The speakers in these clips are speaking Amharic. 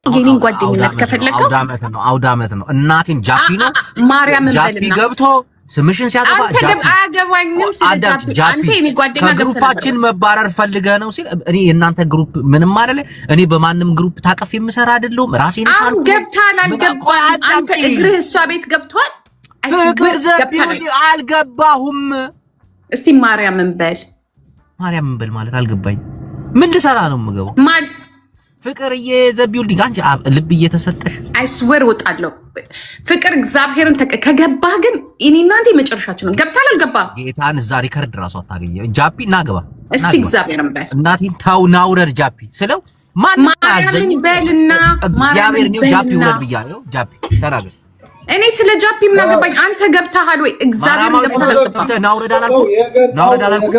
የኔን ጓደኝነት ከፈለከው አውዳመት ነው እናቴን ጃፒ ነው ማርያም ጃፒ ገብቶ ስምሽን ሲያጠፋ አያገባኝም ስለ ጃፒ አንተ የኔ ጓደኛ ግሩፓችን መባረር ፈልገህ ነው ሲል እኔ የእናንተ ግሩፕ ምንም አይደለ እኔ በማንም ግሩፕ ታቀፍ የምሰራ አይደለም ራሴን ታልኩ ገብታል አልገባም አንተ እግርህ እሷ ቤት ገብቷል ፍቅር ዘቢው አልገባሁም እስቲ ማርያምን በል ማለት አልገባኝ ምን ልሰራ ነው የምገባው ማል ፍቅርዬ ዘቢው ዲጋንጂ ልብ እየተሰጠሽ አይስወር ወጣለሁ ፍቅር እግዚአብሔርን ከገባህ ግን እኔና አንተ መጨረሻችን ነው ገብታል አልገባም ጌታን እዛ ሪከርድ ራሱ አታገኘ ጃፒ እናገባ እስቲ እግዚአብሔርን በል እናቴን ታው ናውረድ ጃፒ ስለው ማን ያዘኝ በልና እግዚአብሔር ነው ጃፒ ውረድ ብያለሁ ጃፒ ተናገር እኔ ስለ ጃፒ ምን አገባኝ አንተ ገብታሃል ወይ እግዚአብሔርን ገብታሃል ናውረድ አላልኩ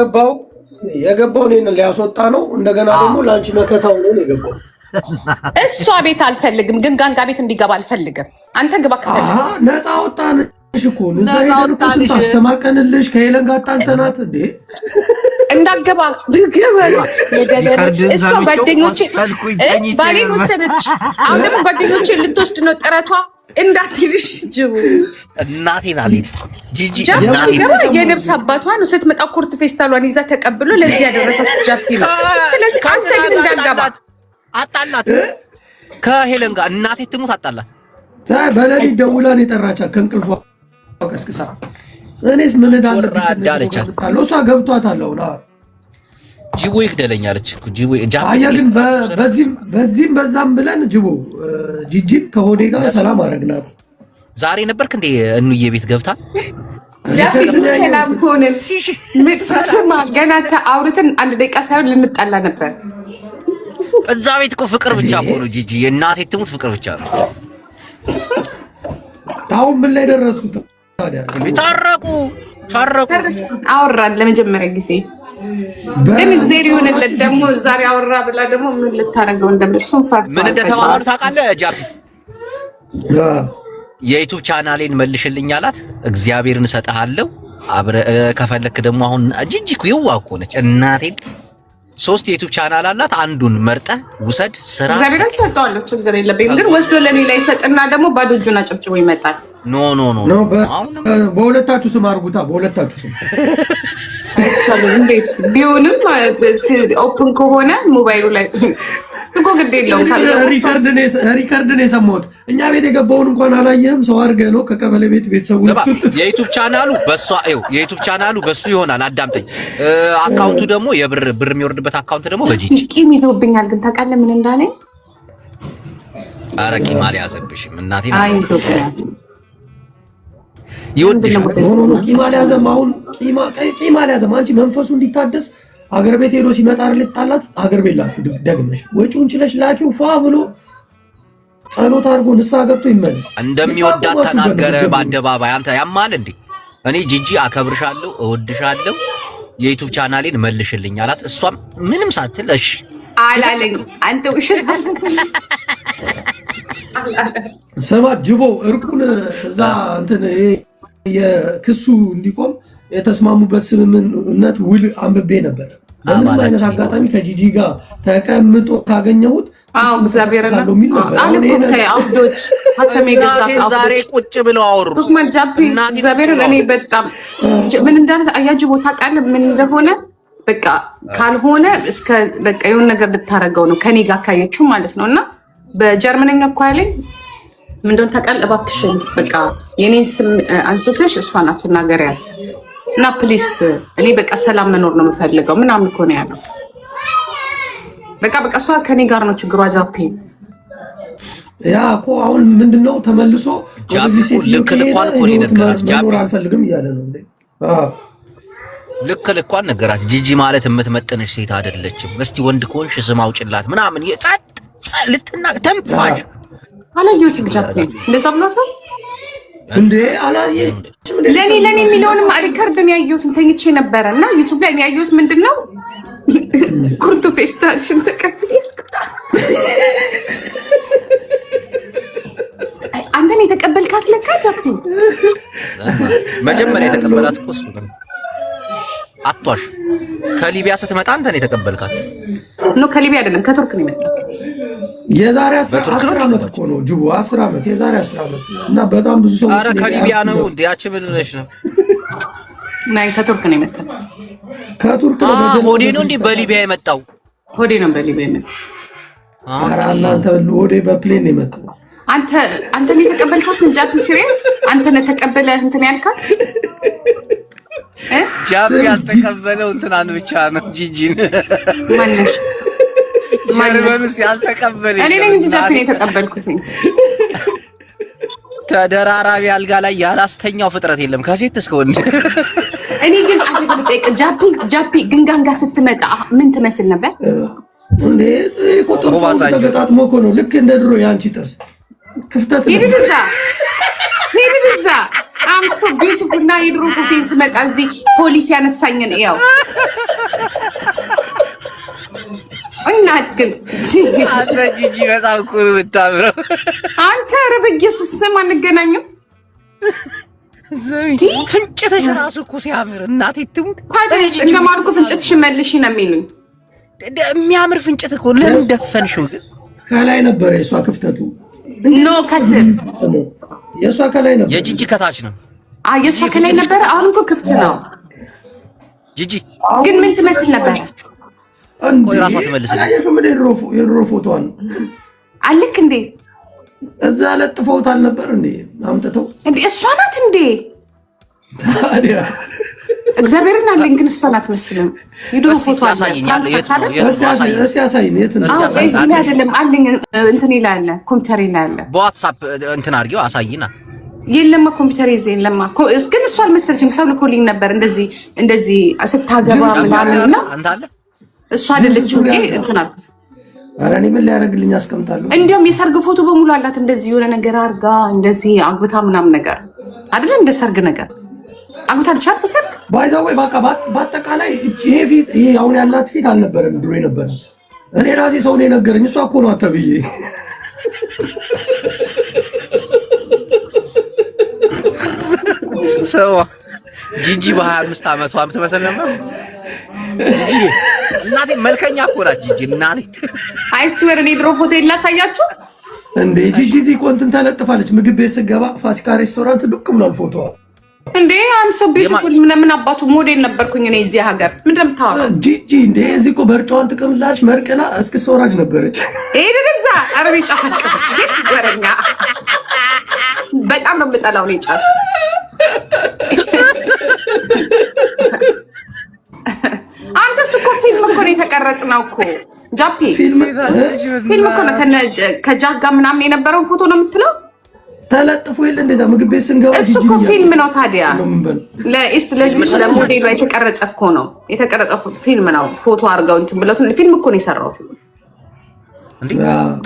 የገባው እኔን ሊያስወጣ ነው እንደገና ደግሞ ላንቺ መከታው ነው የገባው እሷ ቤት አልፈልግም ግን ጋንጋ ቤት እንዲገባ አልፈልግም አንተ ግባ ከፈለክ ነፃ ወጣንሽ እኮ ነፃ ወጣንሽ ታሰማቀንልሽ ከሄለን ጋር ጣልተናት እንዴ እንዳገባ ብገባ እሷ ጓደኞቼ ባሌን ወሰደች አሁን ደግሞ ጓደኞቼ ልትወስድ ነው ጥረቷ እንዳትልሽ ጅቡ እናቴን አልሄድ ጂጂ እናቴ የነብስ አባቷ ነው ስትመጣ ኩርት ፌስታሏን ይዛ ተቀብሎ ለዚህ ያደረሳት ጃፒ ነው ስለዚህ አንተ ግን እንዳገባ አጣላት ከሄለን ጋር እናቴ ትሙት አጣላት በሌሊት ደውላን የጠራቻት ከእንቅልፏ ቀስቅሳ እኔስ ምን እንዳለች እሷ ገብቷታል አሁን ጅቦ ይግደለኛለች እኮ ጅቦ ግን በዚህም በዛም ብለን ጅቦ ጂጂን ከሆዴ ጋር ሰላም አረግናት ዛሬ ነበርክ እንዴ እንዬ ቤት ገብታ ጃፊት ሰላም ሆነ ምትሰማ ገና አውርተን አንድ ደቂቃ ሳይሆን ልንጣላ ነበር እዛ ቤት እኮ ፍቅር ብቻ እኮ ነው ጂጂ እናቴ ትሙት ፍቅር ብቻ ነው ታው ምን ላይ ደረሱ ታዲያ ታረቁ አወራን ለመጀመሪያ ጊዜ ግን እግዚአብሔር ይሁንለት ደግሞ ዛሬ አወራ ብላ ደግሞ ምን ልታረገው እንደምትሱን ፈርታ ምን እንደተባባሉ ታውቃለህ ጃፒ የዩቲዩብ ቻናሌን መልሽልኝ አላት እግዚአብሔርን እሰጥሃለሁ አብረ ከፈለክ ደግሞ አሁን ጂጂ እኮ ይዋቁ ነች እናቴን 3 የዩቲዩብ ቻናል አላት አንዱን መርጠህ ውሰድ ስራ እግዚአብሔርን ሰጠዋለሁ ችግር የለብኝም ግን ወስዶ ለኔ ላይ ሰጥና ደግሞ ባዶ እጁን አጨብጭቦ ይመጣል ኖ በሁለታችሁ ስም አርጉታ በሁለታችሁ ስም አይቻልም እንዴት ቢሆንም ኦፕን ከሆነ ሞባይሉ ላይ እኮ ግድ የለውም ሪከርድ ነው የሰማሁት እኛ ቤት የገባውን እንኳን አላየህም ሰው አድርገህ ነው ከቀበሌ ቤት ቤተሰቡ የዩቲዩብ ቻናሉ በሷ የዩቲዩብ ቻናሉ በሱ ይሆናል አዳምጠኝ አካውንቱ ደግሞ የብር የሚወርድበት አካውንት ደግሞ በጂጂ ቂም ይዞብኛል ግን ታውቃለህ ምን እንዳለ ኧረ ቂም አልያዘብሽም እናቴ አይዞብኛል ይወድሻል ቂም አልያዘም አሁን ቂም አልያዘም አንቺ መንፈሱ እንዲታደስ አገር ቤት ሄዶ ሲመጣ ልጣላችሁ አገር ቤት ላችሁ ደግመሽ ወጪውን ችለሽ ላኪው ፏ ብሎ ጸሎት አድርጎ ንስሐ ገብቶ ይመለስ እንደሚወዳት ተናገረ በአደባባይ አንተ ያማል እንዴ እኔ ጂጂ አከብርሻለሁ እወድሻለሁ የዩቲዩብ ቻናሌን መልሽልኝ አላት እሷም ምንም ሳትል እሺ አላለኝ አንተ ውሸት ሰማ ጅቦ እርቁን እዛ እንትን የክሱ እንዲቆም የተስማሙበት ስምምነት ውል አንብቤ ነበር በምንም አይነት አጋጣሚ ከጂጂ ጋር ተቀምጦ ካገኘሁት እግዚአብሔር ነው አልኩታይ አፍዶች ሀተሜ ግዛት ዛሬ ቁጭ ብለው አወሩ ዶክመንት ጃፒ እግዚአብሔር እኔ በጣም ምን እንዳለ አያጅቦ ታውቃለህ ምን እንደሆነ በቃ ካልሆነ እስከ በቃ የሆነ ነገር ልታረገው ነው ከኔ ጋር ካየችው ማለት ነውና በጀርመንኛ እኮ ያለኝ ምን እንደሆነ ታውቃለህ እባክሽን በቃ የኔን ስም አንስተሽ እሷን አትናገሪያት እና ፕሊስ እኔ በቃ ሰላም መኖር ነው የምፈልገው ምናምን እኮ ነው ያለው በቃ እሷ ከኔ ጋር ነው ችግሯ ጃፒ ያ እኮ አሁን ምንድነው ተመልሶ ወደዚህ ሴት ልኳን እኮ ነው ነገራት ጃፒ አልፈልግም እያለ ነው እንዴ ልኳን ነገራት ጂጂ ማለት የምትመጥንሽ ሴት አይደለችም እስቲ ወንድ ኮንሽ ስም አውጭላት ምናምን የጻጥ ልትና ተንፋሽ አላየሁትም ጃፒ እንደዛ ብሏታል እንዴ አላየሽም ለኔ የሚለውንም ሪከርድን ያየሁትን ተኝቼ ነበረ እና ዩቲዩብ ላይ ያየሁት ምንድነው ኩርቱ ፌስታልሽን ተቀብዬ አንተን የተቀበልካት ለካ ጃፒ መጀመሪያ የተቀበላት እኮ እሱ ነው አጥቷሽ ከሊቢያ ስትመጣ አንተን የተቀበልካት ነው ከሊቢያ አይደለም ከቱርክ ነው የመጣው የዛሬ 10 ዓመት እኮ ነው ጅቡ 10 ዓመት የዛሬ 10 ዓመት እና በጣም ብዙ ሰው አረ ከሊቢያ ነው እንዴ? ያቺ ምን ነሽ ነው? ናይ ከቱርክ ነው የመጣው። ከቱርክ ነው። ሆዴ ነው እንዴ በሊቢያ የመጣው? ሆዴ ነው በሊቢያ የመጣው። አረ እናንተ ሆዴ በፕሌን ነው የመጣው። አንተ ነው የተቀበልካት እንጃት ሲሪየስ አንተ ነው ተቀበለ እንትን ያልካት ጃፒ ያልተቀበለው እንትናን ብቻ ነው ጂጂን ማነሽ ጀርመን ውስጥ ያልተቀበለ እኔ ነኝ እንጂ ጃፒ ነው የተቀበልኩት። ተደራራቢ አልጋ ላይ ያላስተኛው ፍጥረት የለም ከሴት እስከ ወንድ። እኔ ግን አንተ ልጠይቅ ጃፒ ግንጋንጋ ስትመጣ ምን ትመስል ነበር እንዴ? ቁጥር ተገጣጥሞ እኮ ነው ልክ እንደ ድሮ ያንቺ ጥርስ ክፍተት ነው። ሄድዛ አም ሶ ቢዩቲፉል እና የድሮ ፎቶን ስመጣ እዚህ ፖሊስ ያነሳኝን ያው እናት ግን አንተ ጂጂ በጣም እኮ ነው የምታምረው። አንተ ረብ ኢየሱስ ስም አንገናኝም። ዘሚ ፍንጭትሽ ራሱ እኮ ሲያምር እናቴ ትሙት። እንደማልኩ ፍንጭትሽ መልሽ ነው የሚሉኝ። የሚያምር ፍንጭት እኮ ለምን ደፈንሽው? ግን ከላይ ነበር የሷ ክፍተቱ። ኖ ከስር የሷ ከላይ ነበር። የጂጂ ከታች ነው። የሷ ከላይ ነበር። አሁን እኮ ክፍት ነው። ጂጂ ግን ምን ትመስል ነበር? ቆይ ራሷ ትመልስልኝ። አየሽው? ምን የድሮ ፎቶዋን አልክ እንዴ? እዛ ለጥፈውታል ነበር እንዴ? አምጥተው እንዴ? እሷ ናት እንዴ? ታዲያ እግዚአብሔርን አለኝ። ግን እሷ ናት መስልም የድሮ ፎቶ ያሳየኝ ያለ የት ነው? እስቲ ያሳየኝ። የት ነው? እዚህ ላይ አይደለም አለኝ። እንትን ይላል ኮምፒውተር ይላል። በዋትስአፕ እንትን አድርጊው አሳይና። የለማ ኮምፒውተር ይዘኝ ለማ ግን እሷ አልመሰለችም። ሰው ልኮልኝ ነበር እንደዚህ ስታገባ ምናምንና አንተ አለ እሷ አይደለችም እንትን አልኩት። ኧረ እኔ ምን ሊያደርግልኝ አስቀምጣለሁ። እንዲያውም የሰርግ ፎቶ በሙሉ አላት። እንደዚህ የሆነ ነገር አድርጋ እንደዚህ አግብታ ምናምን ነገር አይደለ? እንደ ሰርግ ነገር አግብታ ልቻል በሰርግ ባይዛው ወይ በቃ በአጠቃላይ ይሄ አሁን ያላት ፊት አልነበረም ድሮ የነበራት። እኔ ራሴ ሰው ነው የነገረኝ። እሷ እኮ ነው አተብዬ ሰው ጂጂ በ25 ዓመቷ ትመስል ነበር። እናቴ መልከኛ እኮ ናት ጂጂ እናቴ። አይስዌር እኔ ድሮ ፎቶ ላሳያችሁ እንዴ? ጂጂ እዚህ እኮ እንትን ተለጥፋለች። ምግብ ቤት ስገባ ፋሲካ ሬስቶራንት ዱቅ ብሏል ፎቶዋ። እንዴ አምሶ ቢዩቲፉል ምን አባቱ ሞዴል ነበርኩኝ እኔ እዚህ ሀገር። ምን እንደምታወራው ጂጂ? እንዴ እዚህ እኮ በርጫዋን ጥቅምላች መርቅና እስከ ሶራጅ ነበረች። ደዛ አረቢ ጫት ወረኛ በጣም ነው የምጠላው ነው ጫት። አንተ እኮ ፊልም እኮ ነው የተቀረጽነው እኮ ጃፒ። ፊልም እኮ ነው ከጃጋ ምናምን የነበረውን ፎቶ ነው የምትለው። ተለጥፎ የለ እንደዛ ምግብ ቤት ስንገባ እሱ እኮ ፊልም ነው ታዲያ። ለዚህ ለሞዴሏ የተቀረጸ እኮ ነው የተቀረጸ ፊልም ነው። ፎቶ አድርገው እንትን ብለው ፊልም እኮ ነው የሰራሁት። እንዴ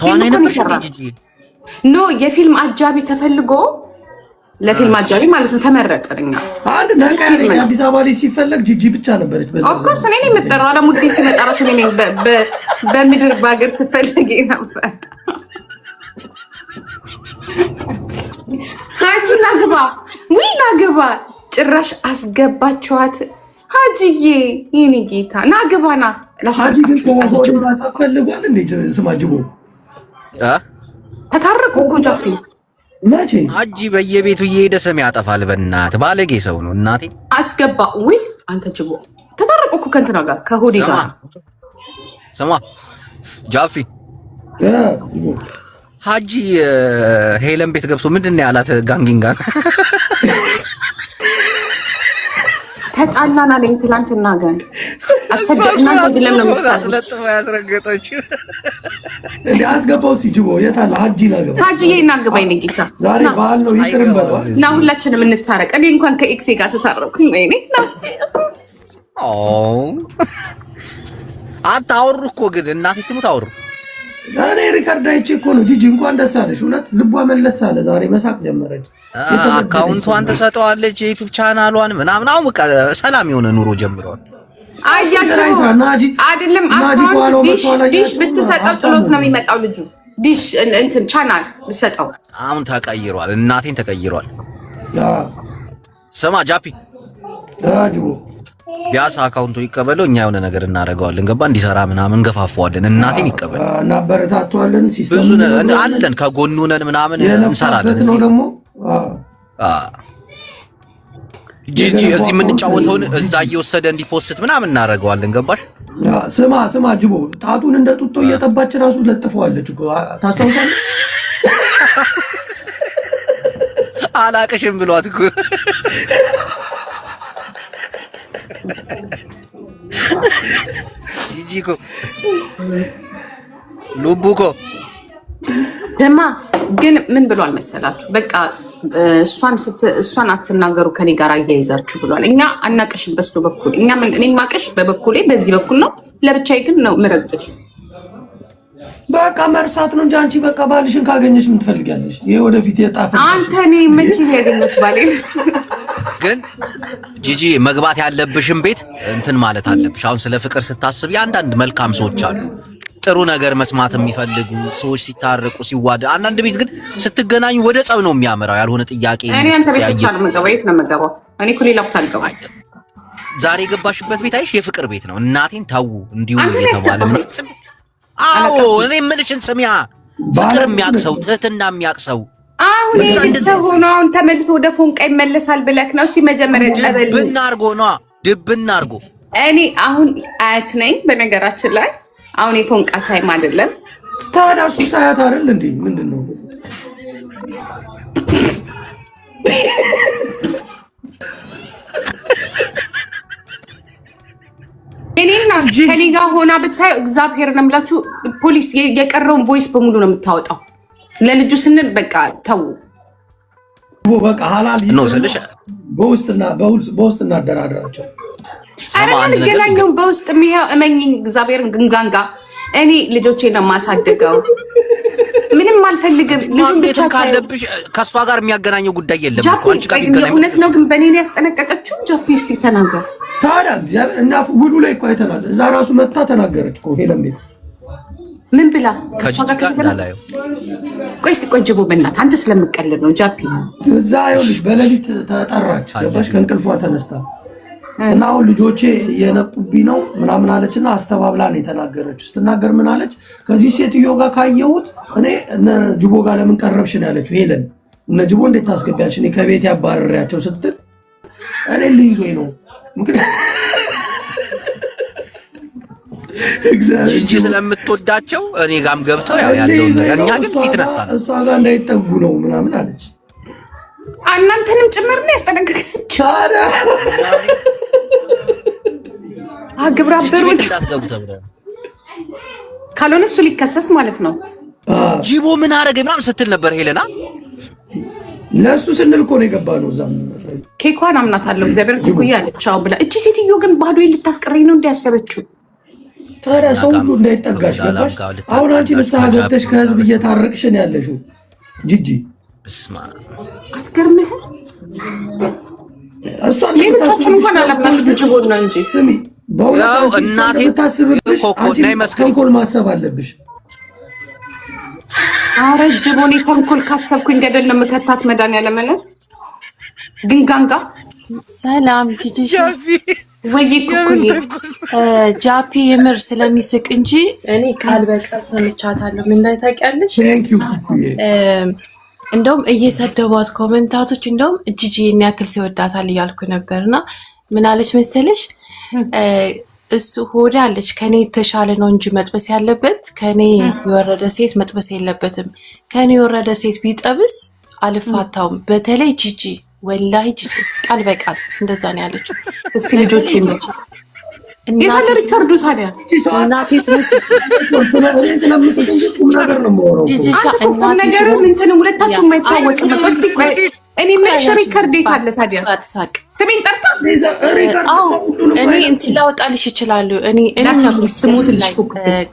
ተዋናይ ነበር ጂጂ? ኖ የፊልም አጃቢ ተፈልጎ ለፊልም አጃቢ ማለት ነው ተመረጠኛ። አንድ ነቃ አዲስ አበባ ላይ ሲፈለግ ጂጂ ብቻ ነበረች። በዛ ኦፍ ኮርስ እኔ ነኝ የምጠራው። አለሙዲ ሲመጣ ራሱ እኔ ነኝ በምድር ባገር ስፈልግ ነበር። ሀጂ ናግባ ጭራሽ አስገባችኋት። ሀጂዬ የኔ ጌታ ናግባና ላሳፈልጓል እንዴ? ስማጅቦ ተታረቁ እኮ ጃፒ። መቼ ሀጂ በየቤቱ እየሄደ ስም ያጠፋል። በእናትህ ባለጌ ሰው ነው እናቴ። አስገባ ወይ አንተ ጅቦ። ተታረቁ እኮ ከእንትና ጋር ከሆዴ ጋር። ስማ ጃፒ ሀጂ ሄለን ቤት ገብቶ ምንድን ነው ያላት? ጋንጊንጋ ተጣላን አለኝ ትላንትና። ገን እናንተ ግለም ነው የምትሳሉት። ያስረገጠችው እንዴ? አስገባው ሲጅቦ የታለ ሀጂ ናገባ። ሀጂዬ እናግባኝ ነው ጌታ። ዛሬ በዓል ነው ይቅርም በለው እና ሁላችንም እንታረቅ። እኔ እንኳን ከኤክሴ ጋር ተታረቅኩኝ። ወይኔ ናስቲ አታወሩ እኮ ግን እናቴ ትሙት አወሩ። እኔ ሪከርድ አይቼ እኮ ነው። ጂጂ እንኳን ደስ አለሽ። እውነት ልቧ መለስ አለ። ዛሬ መሳቅ ጀመረች። አካውንቷን ተሰጠዋለች፣ የዩቲዩብ ቻናሏን ምናምን። አሁን በቃ ሰላም የሆነ ኑሮ ጀምሯል። አይደለም አካውንት ዲሽ ብትሰጠው ጥሎት ነው የሚመጣው ልጁ። ዲሽ እንትን ቻናል ብትሰጠው አሁን ተቀይሯል። እናቴን ተቀይሯል። ስማ ጃፒ ቢያንስ አካውንቱ ይቀበለው፣ እኛ የሆነ ነገር እናደርገዋለን። ገባ እንዲሰራ ምናምን እንገፋፈዋለን። እናቴን ይቀበል እናበረታተዋለን። ሲስተም ብዙ አለን፣ ከጎኑ ነን ምናምን እንሰራለን። ነው ደግሞ ጂጂ እዚህ የምንጫወተውን እዛ እየወሰደ እንዲፖስት ምናምን እናደርገዋለን። ገባሽ? ስማ ጅቦ ጣቱን እንደ ጡጦ እየጠባች ራሱ ለጥፈዋለች እኮ ታስታውሳለህ? አላቅሽም ብሏት እኮ ጂጂ እኮ ሉቡ እኮ ደማ ግን ምን ብሏል መሰላችሁ? በቃ እሷን አትናገሩ ከኔ ጋር አያይዛችሁ ብሏል። እኛ አናቅሽም በሱ በኩል እኔ ማቅሽ በበኩሌ በዚህ በኩል ነው። ለብቻዬ ግን ነው ምረግጥሽ። በቃ መርሳት ነው እንጂ አንቺ በቃ ባልሽን ካገኘሽ ምን ትፈልጊያለሽ? ይሄ ወደፊት የጣፈ አንተ እኔ መቼ ያገኘሽ ባሌ ግን ጂጂ መግባት ያለብሽም ቤት እንትን ማለት አለብሽ። አሁን ስለ ፍቅር ስታስብ አንዳንድ መልካም ሰዎች አሉ፣ ጥሩ ነገር መስማት የሚፈልጉ ሰዎች ሲታረቁ ሲዋደ። አንዳንድ ቤት ግን ስትገናኙ ወደ ጸብ ነው የሚያመራው። ያልሆነ ጥያቄ እኔ አንተ ቤት ብቻ ነው የምገባው። የት ነው የምገባው? እኔ እኮ ሌላ ቦታ አልገባም። ዛሬ የገባሽበት ቤት አይሽ የፍቅር ቤት ነው። እናቴን ተው እንዲሁ እየተባለ ምን አዎ እኔ የምልሽን ስሚያ። ፍቅር የሚያቅሰው ትህትና የሚያቅሰው አሁን ሰው ሆኖ አሁን ተመልሶ ወደ ፎንቃ ይመለሳል ብለክ ነው? እስቲ መጀመሪያ ጸበል ብናርጎ ነው ድብናርጎ። እኔ አሁን አያት ነኝ በነገራችን ላይ አሁን የፎንቃ ታይም አይደለም። ታዲያ እሱ ሳያት አይደል እንዴ? ምንድነው እኔና ከኔ ጋር ሆና ብታየው እግዚአብሔር ነው የምላችሁ። ፖሊስ የቀረውን ቮይስ በሙሉ ነው የምታወጣው። ለልጁ ስንል በቃ ተው በቃ ሐላል ነው ስለሽ በውስጥ እናደራደራቸው። አረ እንገናኘው በውስጥ የሚያው እመኝኝ እግዚአብሔርን ግንጋንጋ እኔ ልጆቼን ነው የማሳደገው። ምንም አልፈልግም። ልጁን ብቻ ካለብሽ ከሷ ጋር የሚያገናኘው ጉዳይ የለም እኮ አንቺ ጋር ይገናኝ። እውነት ነው ግን በእኔ ላይ ያስጠነቀቀችው ጃፒ እስቲ ተናገር። ታዲያ እግዚአብሔር እና ውሉ ላይ እኮ አይተናል። እዛ ራሱ መጣ ተናገረች እኮ ሄለም ቤት ምን ብላ ከሷ ጋር ከተገናኘ ቆይ እስቲ ቆይ ጅቦ በእናትህ አንተ ስለምቀልድ ነው ጃፒ። እዛ ይኸውልሽ በሌሊት ተጠራች ገባሽ ከእንቅልፏ ተነስታ እና አሁን ልጆቼ የነቁብኝ ነው ምናምን አለችና አስተባብላ ነው የተናገረችው። ስትናገር ምን አለች? ከዚህ ሴትዮ ጋር ካየሁት እኔ እነ ጅቦ ጋር ለምን ቀረብሽ ነው ያለችው ሄለን። እነ ጅቦ እንዴት ታስገቢያለሽ? እኔ ከቤት ያባረሪያቸው ስትል እኔ ልይዞኝ ነው ምክንያት ጂጂ ስለምትወዳቸው እኔ ጋም ገብተው ያለው እኛ ግን ፊት ነሳና እሷ ጋር እንዳይጠጉ ነው ምናምን አለች። እናንተንም ጭምር ነው ያስጠነቀቀች። ግብረ አበሮች ካልሆነ እሱ ሊከሰስ ማለት ነው። ጂቦ ምን አረገ ምናምን ስትል ነበር ሄለና። ለሱ ስንል እኮ ነው የገባነው። እዛም ኬኳን አምናታለሁ እግዚአብሔር ኩኩያ አለች አው ብላ። እቺ ሴትዮ ግን ባዶዬን ልታስቀረኝ ነው እንዲያሰበችው። ታዲያ ሰው ሁሉ እንዳይጠጋሽ ገባሽ? አሁን አንቺ ንስሐ ገብተሽ ከህዝብ እየታረቅሽ ነው ያለሽው ጂጂ። በስማ አትገርምህም? እሷን ሌሎቻችን እንኳን አላብናችሁ ጅቦና እንጂ ስሚ በእውነት እናቴ ታስብልሽ ተንኮል ማሰብ አለብሽ። አረ ጅቦኔ ተንኮል ካሰብኩኝ ገደል ነው የምከታት። መድኃኒዓለምን ግን ጋንጋ ሰላም ጂጂ ወይ ኩኩዬ ጃፒ የምር ስለሚስቅ እንጂ እኔ ቃል በቃል ሰምቻታለሁ። ምን ላይ ታውቂያለሽ? እንደውም እየሰደቧት ኮሜንታቶች እንደውም ጂጂ የኔ ያክል ሲወዳታል እያልኩ ነበርና ምን አለች መሰለሽ? እሱ ሆዳ አለች ከኔ የተሻለ ነው እንጂ መጥበስ ያለበት ከኔ የወረደ ሴት መጥበስ የለበትም። ከኔ የወረደ ሴት ቢጠብስ አልፋታውም። በተለይ ጂጂ ወላሂ ጂጂ ቃል በቃል እንደዛ ነው ያለችው። እስቲ ልጆች ይመች እና ሪካርዶ ታዲያ እናቴ ሁለታችሁ የማይታወቅ እኔ ምንሽ ሪካርድ አለ ታዲያ ስሜን ጠርታ እኔ እንትን ላወጣልሽ ይችላሉ። እኔ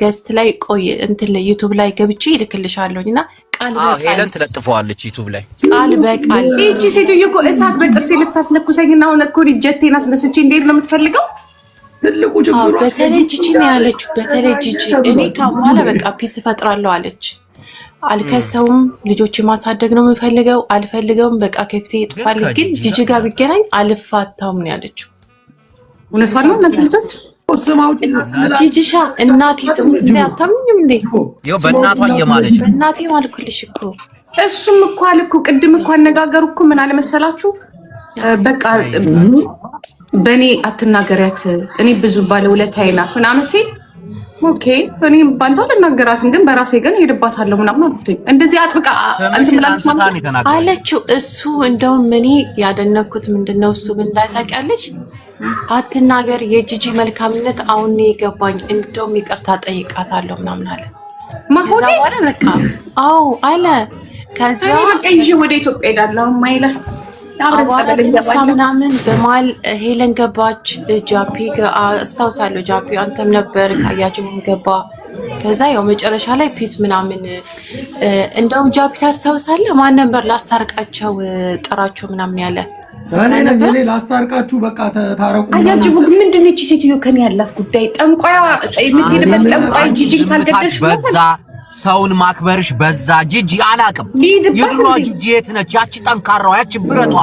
ገስት ላይ ቆይ እንትን ዩቱብ ላይ ገብቼ ይልክልሻለሁ እና ቃል በቃል ሄለን ትለጥፈዋለች ዩቱብ ላይ ቃል በቃል እቺ ሴትዮ እኮ እሳት በጥርሴ ልታስለኩሰኝና አሁን እኮ ጀቴን አስነስቼ እንዴት ነው የምትፈልገው? ትልቁ ችግሩ በተለይ ጂጂ ነው ያለችው። በተለይ ጂጂ እኔ ከኋላ በቃ ፒስ ፈጥራለሁ አለች። አልከሰውም ልጆች ማሳደግ ነው የምፈልገው አልፈልገውም በቃ ከፍቴ ይጥፋል። ግን ጂጂ ጋር ቢገናኝ አልፋታውም ነው ያለችው። እውነቷን ነው እናንተ ልጆች ጂጂሻ እናቴ ትሙት አታምኝም እንዴ? ይኸው በእናቷ እየማለች በእናቴ ማልኩልሽ እኮ እሱም እኮ አልኩ ቅድም እኮ አነጋገሩ እኮ ምን አለ መሰላችሁ? በቃ በእኔ አትናገሪያት እኔ ብዙ ባለውለታዬ ናት ምናምን ሲል ኦኬ እኔ ባንተ አልናገራትም ግን በራሴ ግን ሄድባታለሁ ምናምን አልኩትኝ። እንደዚህ አጥብቃ እንትን ብላለች ማለት አለችው። እሱ እንደውም እኔ ያደነኩት ምንድነው እሱ ምን እንዳታውቂያለሽ አትናገር የጂጂ መልካምነት አሁን የገባኝ እንደውም ይቅርታ ጠይቃታለሁ ምናምን አለ። ማሆዴ በቃ አዎ አለ። ከዛ በቃ ይዤ ወደ ኢትዮጵያ ሄዳለሁ ማይለ ምናምን በመሀል ሄለን ገባች። ጃፒ አስታውሳለሁ። ጃፒ አንተም ነበር ካያጅቡም ገባ። ከዛ ያው መጨረሻ ላይ ፒስ ምናምን እንደውም ጃፒ ታስታውሳለህ? ማን ነበር ላስታርቃቸው ጥራቸው ምናምን ያለ እኔ ላስታርቃችሁ በቃ ታረቁ። አያጅቡ ምንድን ነው እቺ ሴትዮ ከኔ ያላት ጉዳይ? ጠንቋያ የምትሄድበት ጠንቋይ ጂጂ ካልገደልሽ በዛ ሰውን ማክበርሽ በዛ። ጂጂ አላቅም የድሮ ጂጂ የት ነች? ያቺ ጠንካራዋ ያቺ ብረቷ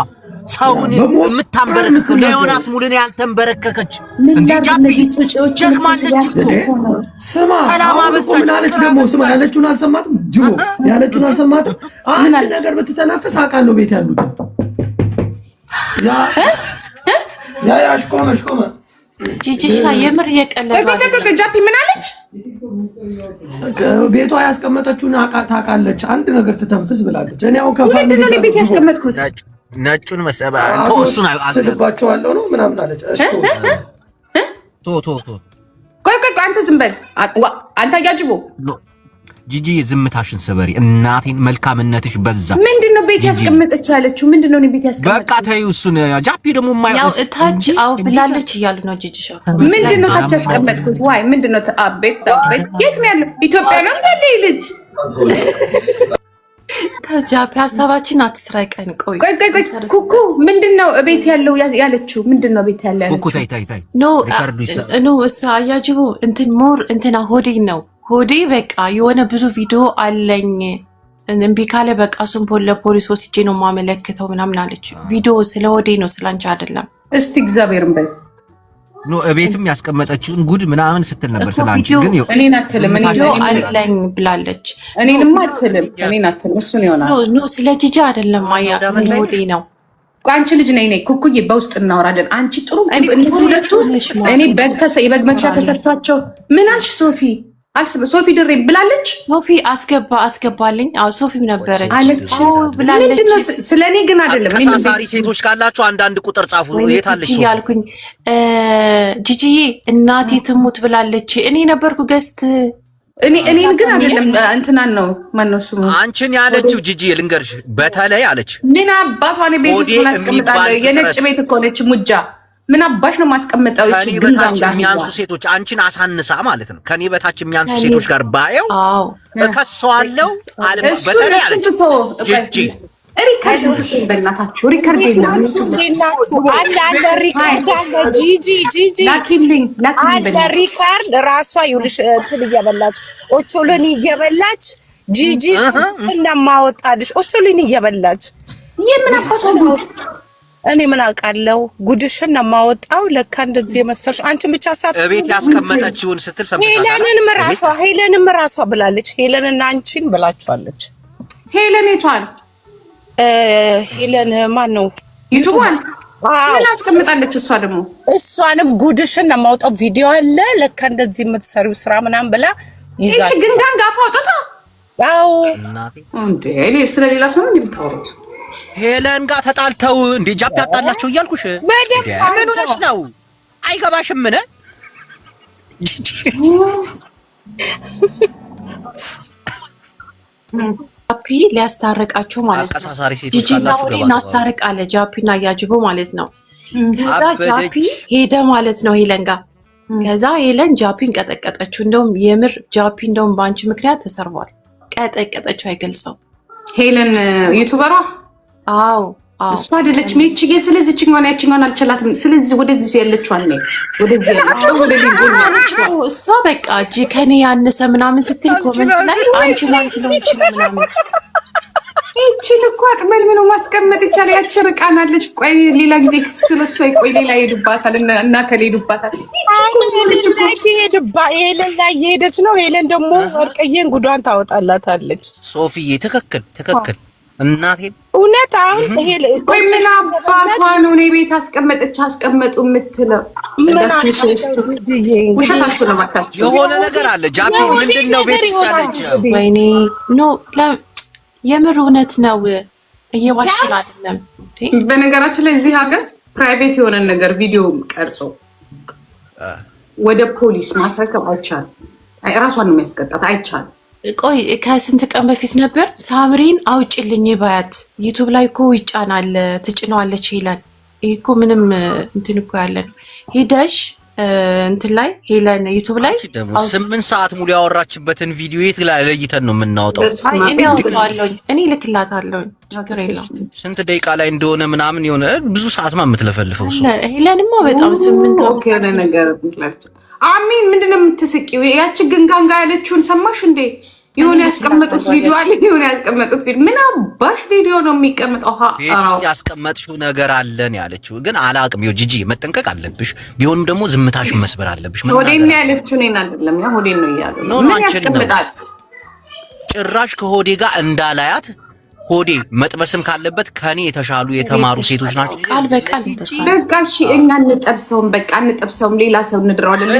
ሰውን የምታንበረከከ ለዮናስ ሙሉን ያልተንበረከከች እንዴ ጃፒ ጀግማለች እኮ። ስማ ሰላም አበዛች። ምን አለች ደግሞ? ስማ ያለችውን አልሰማትም? ጅቦ ያለችውን አልሰማትም? አንድ ነገር ብትተናፈስ አውቃለሁ ቤት ያሉት ያ ያሽቆመ ጂጂሻ የምር የቀለለ ጃፒ ምን አለች? ቤቷ ያስቀመጠችውን ታውቃለች። አንድ ነገር ትተንፍስ ብላለች። እኔ አሁን ከፋሚሊ ጋር ቤት ያስቀመጥኩት ነጩን መሰባ እሱን ስልባቸዋለሁ ነው ምናምን አለች። ቆይ አንተ ዝም በል አንተ አያጅቦ ጂጂ ዝምታሽን ሰበሪ። እናቴን መልካምነትሽ በዛ። ምንድነው ቤት ያስቀመጠች ያለችው? ምንድነው ቤት ያስቀመጠች? በቃ ተይው እሱን። ጃፒ ደግሞ ያው እታች አው ብላለች እያሉ ነው ጂጂሻ። ምንድነው ታች ያስቀመጥኩት? ዋይ ምንድነው? አቤት የት ነው ያለው? ኢትዮጵያ ነው እንዴ ልጅ? ጃፒ ሀሳባችን አትስራቀን። ቆይ ኩኩ ምንድነው ቤት ያለው ያለችው? ምንድነው ቤት ያለው? ኩኩ ታይ ኖ እሳ አያጅቡ እንትን ሞር እንትና ሆዴ ነው ሆዴ በቃ የሆነ ብዙ ቪዲዮ አለኝ እምቢ ካለ በቃ እሱን ለፖሊስ ወስጄ ነው የማመለክተው ምናምን አለች። ቪዲዮ ስለ ሆዴ ነው ስላንቺ አይደለም። እስቲ እግዚአብሔርን በል ኖ እቤትም ያስቀመጠችውን ጉድ ምናምን ስትል ነበር ስላንቺ። ግን እኔን አትልም አለኝ ብላለች። እኔንም አትልም እሱን ይሆናል። ኖ ስለ ጂጂ አይደለም ማያ ስለ ሆዴ ነው። አንቺ ልጅ ነይ ኩኩዬ በውስጥ እናወራለን። አንቺ ጥሩ እነዚህ ሁለቱ እኔ የበግ መግዣ ተሰጥቷቸው ምን አልሽ ሶፊ? ሶፊ ድሬ ብላለች። ሶፊ አስገባልኝ። አዎ ሶፊም ነበረች አለች ብላለች። ስለኔ ግን አይደለም። እኔ አሳሳሪ ሴቶች ካላችሁ አንዳንድ ቁጥር ጻፉ። የት አለች ሶፊ ያልኩኝ? ጂጂዬ እናቴ ትሙት ብላለች። እኔ ነበርኩ ገስት እኔን ግን አይደለም እንትናን ነው ማነው ስሙ? አንቺን ያለችው ጂጂ ልንገርሽ፣ በተለይ አለች ምን አባቷን ቤት ውስጥ ማስቀምጣለሁ? የነጭ ቤት እኮ ነች ሙጃ። ምን አባሽ ነው ማስቀምጠው? እቺ ግንዛም ጋር የሚያንሱ ሴቶች አንቺን አሳንሳ ማለት ነው። ከኔ በታች የሚያንሱ ሴቶች ጋር ባየው እከሰዋለሁ አለ። በተለይ አለች ጂጂ ሪካርድ በእናታችሁ ሪካርድ አለ ሪካርድ አለ። ጂጂ አለ ሪካርድ ራሷ ይኸውልሽ እንትን እየበላች ኦቾሎኒ እየበላች ጂጂ እንደማወጣልሽ ኦቾሎኒ እየበላች የምን አባቷ ነው? እኔ ምን አውቃለሁ? ጉድሽን ነው የማወጣው። ለካ እንደዚህ የመሰልሽ አንቺን ብቻ ሳት እቤት ያስቀመጠችውን ስትል ሰምተሻል። ሄለንም ራሷ ብላለች። ሄለንና አንቺን ብላችኋለች። ሄለን የቷን? ሄለን ማን ነው? ዩቲዩብን ምን አስቀምጣለች? እሷ ደግሞ እሷንም ጉድሽን ነው የማወጣው ቪዲዮ አለ። ለካ እንደዚህ የምትሰሪው ስራ ምናምን ብላ ይዛች እቺ ግን ጋር ጋፋ ወጣታ። አዎ እንዴ እኔ ስለሌላ ሰው ነው የምታወሩት? ሄለን ጋር ተጣልተው እንዴ ጃፒ ያጣላቸው እያልኩሽ ምን ሆነሽ ነው? አይገባሽም? ምን ጃፒ ሊያስታርቃቸው ማለት ነው። አቀሳሳሪ ሴቶች ካላችሁ ገባ እናስታርቅ አለ ጃፒና ያጅቦ ማለት ነው። ከዛ ጃፒ ሄደ ማለት ነው ሄለን ጋር። ከዛ ሄለን ጃፒን ቀጠቀጠችው። እንደውም የምር ጃፒ እንደውም በአንቺ ምክንያት ተሰርቧል። ቀጠቀጠችው አይገልጸው። ሄለን ዩቲዩበሯ አዎ እሷ አይደለች ሜቺጌ። ስለዚህ እቺኛውን ያቺኛውን አልችላትም። ስለዚህ ወደዚህ ያለችው አለ ወደዚህ ያለችው ወደዚህ ነው እሷ በቃ እጂ ከኔ ያነሰ ምናምን ስትል ኮሜንት ላይ አንቺ ማለት ነው እቺ ምናምን እቺን እኮ አጥመል ምን ማስቀመጥ ይቻላል? ያቸርቃናለች። ቆይ ሌላ ጊዜ ስለሷ ቆይ ሌላ ይሄዱባታል እና ከሌዱባታል ሄለን ላይ እየሄደች ነው። ሄለን ደግሞ ወርቅዬን ጉዷን ታወጣላታለች። ሶፊዬ ትክክል እናቴን እውነት አሁን ቆይ ምን አባቷ ነው እኔ ቤት አስቀመጡ የምትለው? የሆነ ነገር አለ። ጃቢ ምንድነው ቤት ይታለች? ወይኔ ኖ የምር እውነት ነው። እየዋሽን አይደለም። በነገራችን ላይ እዚህ ሀገር ፕራይቬት የሆነ ነገር ቪዲዮ ቀርጾ ወደ ፖሊስ ማስረከብ አይቻልም። ራሷን ነው የሚያስቀጣት። አይቻልም። ቆይ ከስንት ቀን በፊት ነበር ሳምሪን አውጭልኝ ባያት ዩቲዩብ ላይ እኮ ይጫናል ትጭነዋለች ሄለን። ይሄ እኮ ምንም እንትን እኮ ያለን ሄደሽ እንትን ላይ ሄለን ዩቲዩብ ላይ 8 ሰዓት ሙሉ ያወራችበትን ቪዲዮ የት ላይ ለይተን ነው የምናወጣው? እኔ አውጣለሁ። እኔ ልክላታለሁ። ችግር የለውም። ስንት ደቂቃ ላይ እንደሆነ ምናምን የሆነ ብዙ ሰዓት የምትለፈልፈው እሱ ሄለንማ በጣም 8 ኦኬ ነገር አሚን ምንድነው የምትስቂው? ያቺ ግንጋንጋ ያለችውን ሰማሽ እንዴ? የሆነ ያስቀመጡት ቪዲዮ አለ። የሆነ ያስቀመጡት ቪዲዮ ምን አባሽ ቪዲዮ ነው የሚቀመጠው? ያስቀመጥሽው ነገር አለን ያለችው ግን አላቅም። ይኸው ጂጂ መጠንቀቅ አለብሽ። ቢሆንም ደግሞ ዝምታሽን መስበር አለብሽ። ሆዴን ነው ያለችው። እኔን አይደለም ያ ሆዴን ነው እያሉ ምን ያስቀምጣል? ጭራሽ ከሆዴ ጋር እንዳላያት ሆዴ መጥበስም ካለበት ከኔ የተሻሉ የተማሩ ሴቶች ናቸው። ቃል በቃል በቃ እሺ፣ እኛ እንጠብሰውም ሌላ ሰው እንድረዋለን።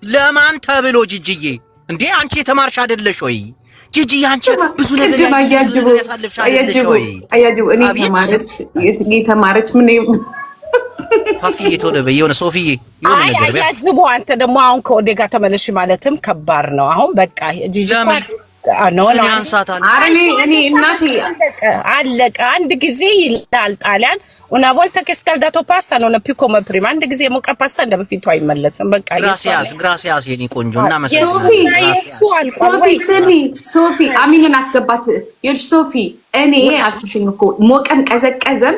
ለማን ተብሎ ጂጂዬ እንዴ አንቺ የተማርሽ አይደለሽ ወይ? ጂጂ አንቺ ብዙ ነገር ያሳልፍሽ አይደለሽ ወይ? አያጅቡ እኔ የተማረች ምን ፋፊዬ ተወደበ የሆነ ሶፊዬ የሆነ ነገር ቢያ አያጅቡ አንተ ደግሞ አሁን ከወዴ ጋር ተመለሽ ማለትም ከባድ ነው። አሁን በቃ ጂጂ እኔ እናቴ አለቀ። አንድ ጊዜ ይላል ጣሊያን una volta che scaldato pasta non è più come prima። አንድ ጊዜ የሞቀ ፓስታ እንደበፊቱ አይመለስም። በቃ ግራሲያስ የኔ ቆንጆ እና ሶፊ አሚንን አስገባት። ሶፊ እኔ አልኩሽኝ እኮ ሞቀን ቀዘቀዘን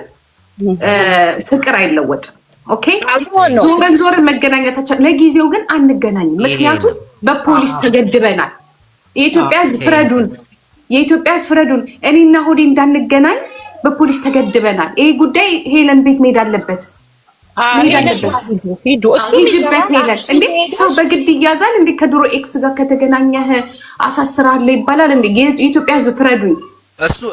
ፍቅር አይለወጥም። ኦኬ ዞረን መገናኘታችን ለጊዜው ግን አንገናኝም። ምክንያቱም በፖሊስ ተገድበናል። የኢትዮጵያ ሕዝብ ፍረዱን። እኔና ሆዴ እንዳንገናኝ በፖሊስ ተገድበናል። ይሄ ጉዳይ ሄለን ቤት መሄድ አለበት። ሂጂበት ሄለን። እንዴ ሰው በግድ ይያዛል እንዴ? ከድሮ ኤክስ ጋር ከተገናኘህ አሳስራለሁ ይባላል እንዴ? የኢትዮጵያ ሕዝብ ፍረዱኝ።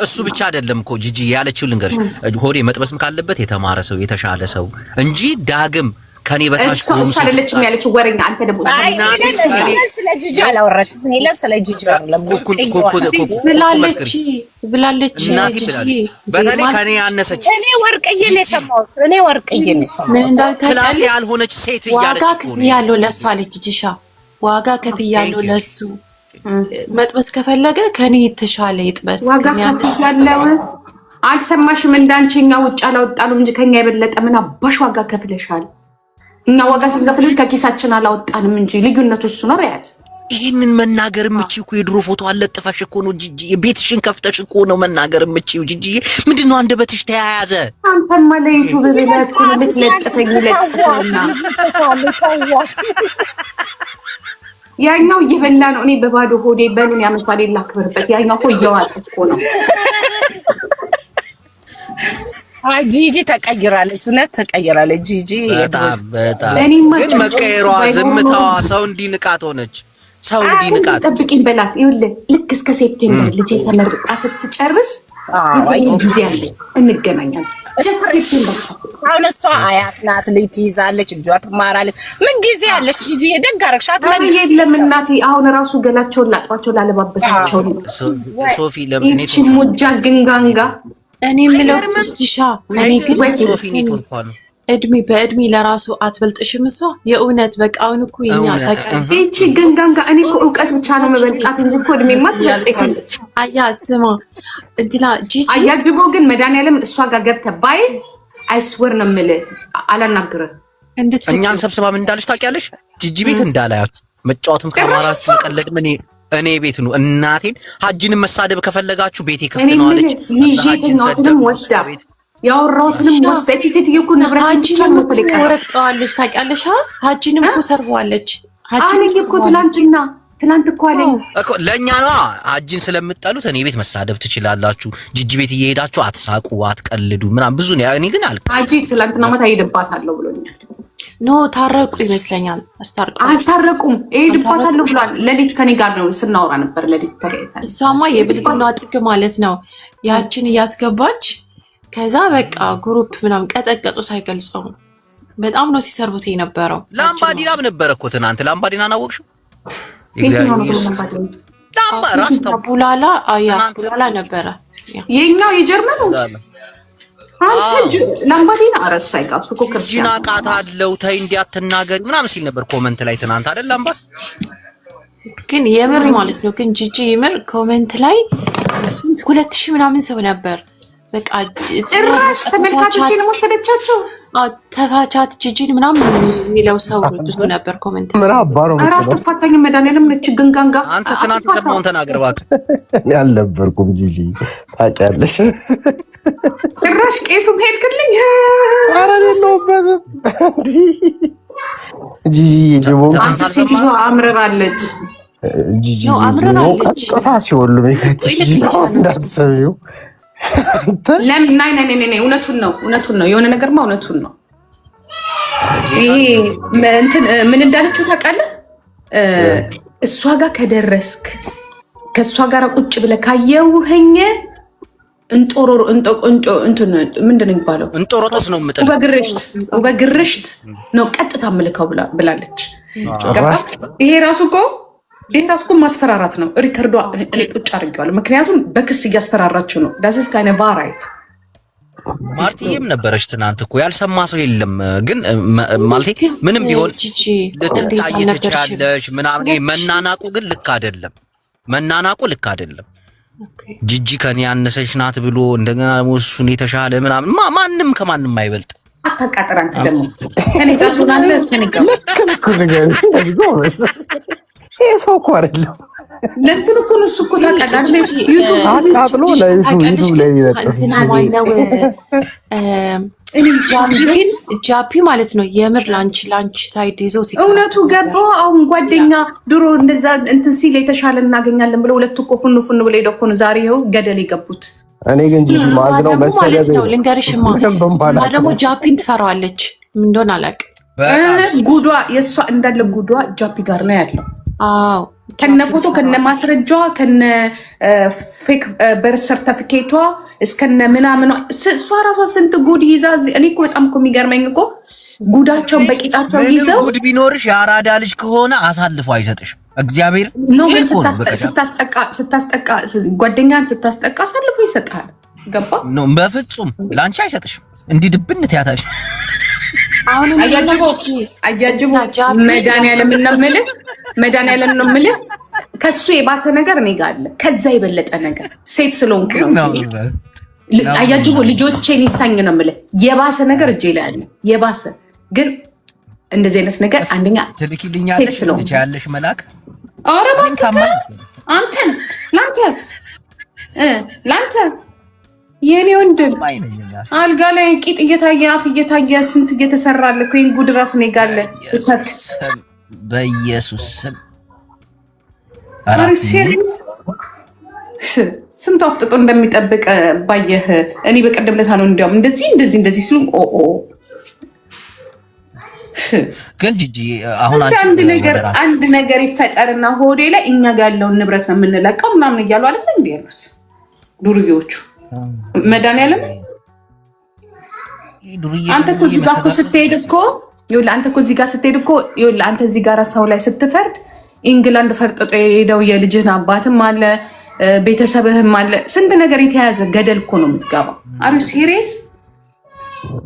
እሱ ብቻ አይደለም እኮ ጂጂ ያለችው ልንገርሽ። ሆዴ መጥበስም ካለበት የተማረ ሰው የተሻለ ሰው እንጂ ዳግም ከኔ በታች እሱ አይደለችም ያለችው ወሬኛ። አንተ ደግሞ ስለ ጂጂ አላወራችም። ሄለን ስለ ጂጂ ብላለች። በተለይ ከኔ ያነሰች እኔ ወርቅዬ ነው የሰማሁት። ምን እንዳልከኝ ክላስ ያልሆነች ሴት እያለች ዋጋ ከፍያለሁ ለእሷ አለች ጂሻ። ዋጋ ከፍያለሁ ለእሱ መጥበስ ከፈለገ ከኔ የተሻለ ይጥበስ። ዋጋ ከፍያለሁ አልሰማሽም? እንዳንቺኛ ውጭ አላወጣንም እንጂ ከኛ የበለጠ ምን አባሽ ዋጋ ከፍለሻል? እኛ ዋጋ ስንከፍል ከኪሳችን አላወጣንም እንጂ ልዩነቱ እሱ ነው። በያት ይሄንን መናገር የምችው እኮ የድሮ ፎቶ አለጥፈሽ እኮ ነው ጂጂ። ቤትሽን ከፍተሽ እኮ ነው መናገር የምችው ጂጂ። ምንድነው አንደበትሽ ተያያዘ? አንተማ ለዩቲዩብ ብለህ እኮ ልትለጥፈኝ ለጥፈና ያኛው እየበላ ነው። እኔ በባዶ ሆዴ በምን ያመጣል ላክብርበት። ያኛው እኮ እየዋጠ እኮ ነው። ጂጂ ተቀይራለች። እውነት ተቀይራለች ጂጂ በጣም ግን መቀየሯ ዝምታዋ ሰው እንዲንቃት ሆነች። ሰው እንዲንቃት ጠብቂኝ በላት። ይኸውልህ ልክ እስከ ሴፕቴምበር ልጄ ተመርቃ ስትጨርስ ጊዜ አለ እንገናኛለን። አሁን እሷ አያት ናት። ልጅ ትይዛለች፣ እጇ ትማራለች። ምን ጊዜ አለች ጂጂ? የደግ አደረግሻት። የለም እናቴ አሁን ራሱ ገላቸውን ላጥባቸው ላለባበሳቸው ነው። ሶፊ ለምን እቺ ሙጃ ግንጋንጋ እኔ የምለው ጂሻ እኔ ግን ሶፊ ኔትወርክ ነው። በእድሜ ለራሱ አትበልጥሽም እሷ። የእውነት በቃ አሁን እኮ የኛ ታውቂያለሽ። እቺ ግንጋንጋ እኔ እኮ እውቀት ብቻ ነው መበልጣት እንጂ እኮ እድሜማ ትበልጣለች። አያ ስማ እንትና ጂጂ አያጅቦ ግን መድኃኒዓለም እሷ ጋር ገብተህ ባይ አይስወር ነው የምልህ አላናግርህ። እኛን ሰብስባ ምን እንዳለች ታውቂያለሽ? ጂጂ ቤት እንዳላያት መጫወትም ከማራስ መቀለድ ምን እኔ ቤት ነው እናቴን። ሀጂንም መሳደብ ከፈለጋችሁ ቤቴ ክፍት ነው አለች። ሀጂን ሰደብ ወስዳ ያወራሁትንም ወስዳ እቺ ሴትዮ እኮ ንብረት ሀጂንም እኮ ወረቀዋለች ታውቂያለሽ? ሀጂንም እኮ ሰርበዋለች። ሀጂንም እኮ ትላንትና ትናንት እኮ አለኝ እኮ ለኛ ነው አጅን ስለምትጠሉት እኔ ቤት መሳደብ ትችላላችሁ፣ ጂጂ ቤት እየሄዳችሁ አትሳቁ፣ አትቀልዱ ምናምን ብዙ ነው። እኔ ግን አጂ ትናንትና ማታ ሄድባታለሁ ብሎኛል። ኖ ታረቁ ይመስለኛል። አልታረቁም፣ ሄድባታለሁ ብሏል። ሌሊት ከኔ ጋር ነው ስናወራ ነበር። ሌሊት ተለያይተን እሷማ የብልግና ጥግ ማለት ነው። ያችን እያስገባች ከዛ በቃ ግሩፕ ምናምን ቀጠቀጡት። አይገልጸውም። በጣም ነው ሲሰርቡት የነበረው። ላምባዲናም ነበር እኮ ትናንት። ላምባዲናን አወቅሽው? ቡላላ ቡላላ ነበረ የኛው የጀርመኑ አንተ ላምባዲና አረሳ ይጋብሱ እኮ ክርስቲያን ቃታለው ተይ እንዲያትናገር ምናምን ሲል ነበር ኮሜንት ላይ ትናንት አይደል? ላምባ ግን የምር ማለት ነው። ግን ጂጂ የምር ኮሜንት ላይ 2000 ምናምን ሰው ነበር። በቃ ጭራሽ ተመልካቾችን ወሰደቻቸው። ተፋቻት ጂጂን ምናምን የሚለው ሰው ብዙ ነበር ኮሜንት። ምን አባሮ አራት ተፋታኝ መድኃኒዓለም ነች ግንጋንጋ። አንተ ትናንት ሰማውን ተናገር እባክህ። እኔ አልነበርኩም ጂጂ ታውቂያለሽ። ጭራሽ ቄሱም ሄድክልኝ። ኧረ የለሁበትም ጂጂ ሴትዮ አምርራለች። ጂጂ ቀጥታ ሲወሉ እንዳትሰሚው ለምን ናይ እውነቱን ነው የሆነ ነገርማ እውነቱን ነው። ይሄ እንትን ምን እንዳለችው ታውቃለህ? እሷ ጋር ከደረስክ ከእሷ ጋር ቁጭ ብለህ ካየውኸኝ እንጦሮሮ እንትን ምንድን ነው የሚባለው? እንጦሮጦስ ነው የምጥለው። በግርሽት ነው ቀጥታ ምልከው ብላለች። ይሄ ራሱ እኮ ማስፈራራት ነው። ሪከርዷ እኔ ቁጭ አድርጌዋለሁ። ምክንያቱም በክስ እያስፈራራችሁ ነው። ዳስስ ካይነ ባራይት ማርቲዬም ነበረች ትናንት እኮ ያልሰማ ሰው የለም። ግን ማለት ምንም ቢሆን ልትታይ ትችያለሽ ምናምን። መናናቁ ግን ልክ አይደለም። ጂጂ ከኔ ያነሰች ናት ብሎ እንደገና እሱን የተሻለ ምናምን ማንም ከማንም አይበልጥ። አታቃጥራን ደግሞ ከኔ ጋር ሆናለህ። ከኔ ጋር ይሄ ሰው እኮ አይደለም። ለእንትን እኮ ነው እሱ እኮ ታውቃለህ። ዩቱብ አቃጥሎ ለዩቱብ ላይ ይለጥፍ ጃፒ ማለት ነው። የምር ላንቺ ሳይድ ይዞ እውነቱ ገባው። አሁን ጓደኛ ድሮ እንደዛ እንትን ሲል የተሻለ እናገኛለን ብለው ሁለቱ እኮ ፉኑ ብለው ሄደው እኮ ነው ዛሬ ይኸው ገደል የገቡት። እኔ ግን ጂጂ ማለት ነው መሰለኝ ነው ልንገርሽማ። ደግሞ ጃፒን ትፈራዋለች ምን እንደሆነ አላውቅም። ጉዷ የእሷ እንዳለ ጉዷ ጃፒ ጋር ነው ያለው። አዎ ከነ ፎቶ ከነ ማስረጃዋ ከነ ፌክ በርዝ ሰርተፊኬቷ እስከነ ምናምኗ እሷ ራሷ ስንት ጉድ ይዛ። እኔ እኮ በጣም እኮ የሚገርመኝ እኮ ጉዳቸውን በቂጣቸው ይዘው። ጉድ ቢኖርሽ የአራዳ ልጅ ከሆነ አሳልፎ አይሰጥሽም። እግዚአብሔር ነው ግን ስታስጠቃ ጓደኛን ስታስጠቃ አሳልፎ ይሰጣል። ገባ ነው በፍጹም ላንቺ አይሰጥሽም። እንዲህ ድብነት ያታሽ አሁን አያጅቡ መድኃኒዓለም ነው የምልህ። ከሱ የባሰ ነገር እኔ ጋር አለ። ከዛ የበለጠ ነገር ሴት ስለሆንኩ ነው። አያጅቡ ልጆቼን ይሳኝ ነው የምልህ። የባሰ ነገር እጄ ላይ አለ። የባሰ ግን እንደዚህ አይነት ነገር አንደኛ ትልኪልኛለሽ ትችያለሽ መላክ። ኧረ እባክህ አንተን ላንተ የኔ ወንድም አልጋ ላይ ቂጥ እየታየ አፍ እየታየ ስንት እየተሰራለ እኮ ይሄን ጉድ ራስ ነው ጋለ በኢየሱስ ስም ስንቱ አፍጥጦ እንደሚጠብቅ ባየህ። እኔ በቀደም ለታ ነው እንዲያውም እንደዚህ ሲሉ ግን ጂጂ አሁን አንድ ነገር ይፈጠርና ሆዴ ላይ እኛ ጋር ያለውን ንብረት ነው የምንለቀው ምናምን እያሉ አይደል እንዴ ያሉት ዱርዬዎቹ። መድኃኒዓለም አንተ እኮ እዚህ ጋር እኮ ስትሄድ እኮ ይኸውልህ፣ አንተ እኮ እዚህ ጋር ስትሄድ እኮ ይኸውልህ፣ አንተ እዚህ ጋር ሰው ላይ ስትፈርድ ኢንግላንድ ፈርጥጦ የሄደው የልጅህን አባትም አለ ቤተሰብህም አለ። ስንት ነገር የተያዘ ገደል እኮ ነው የምትገባው። አር ዩ ሲሪየስ?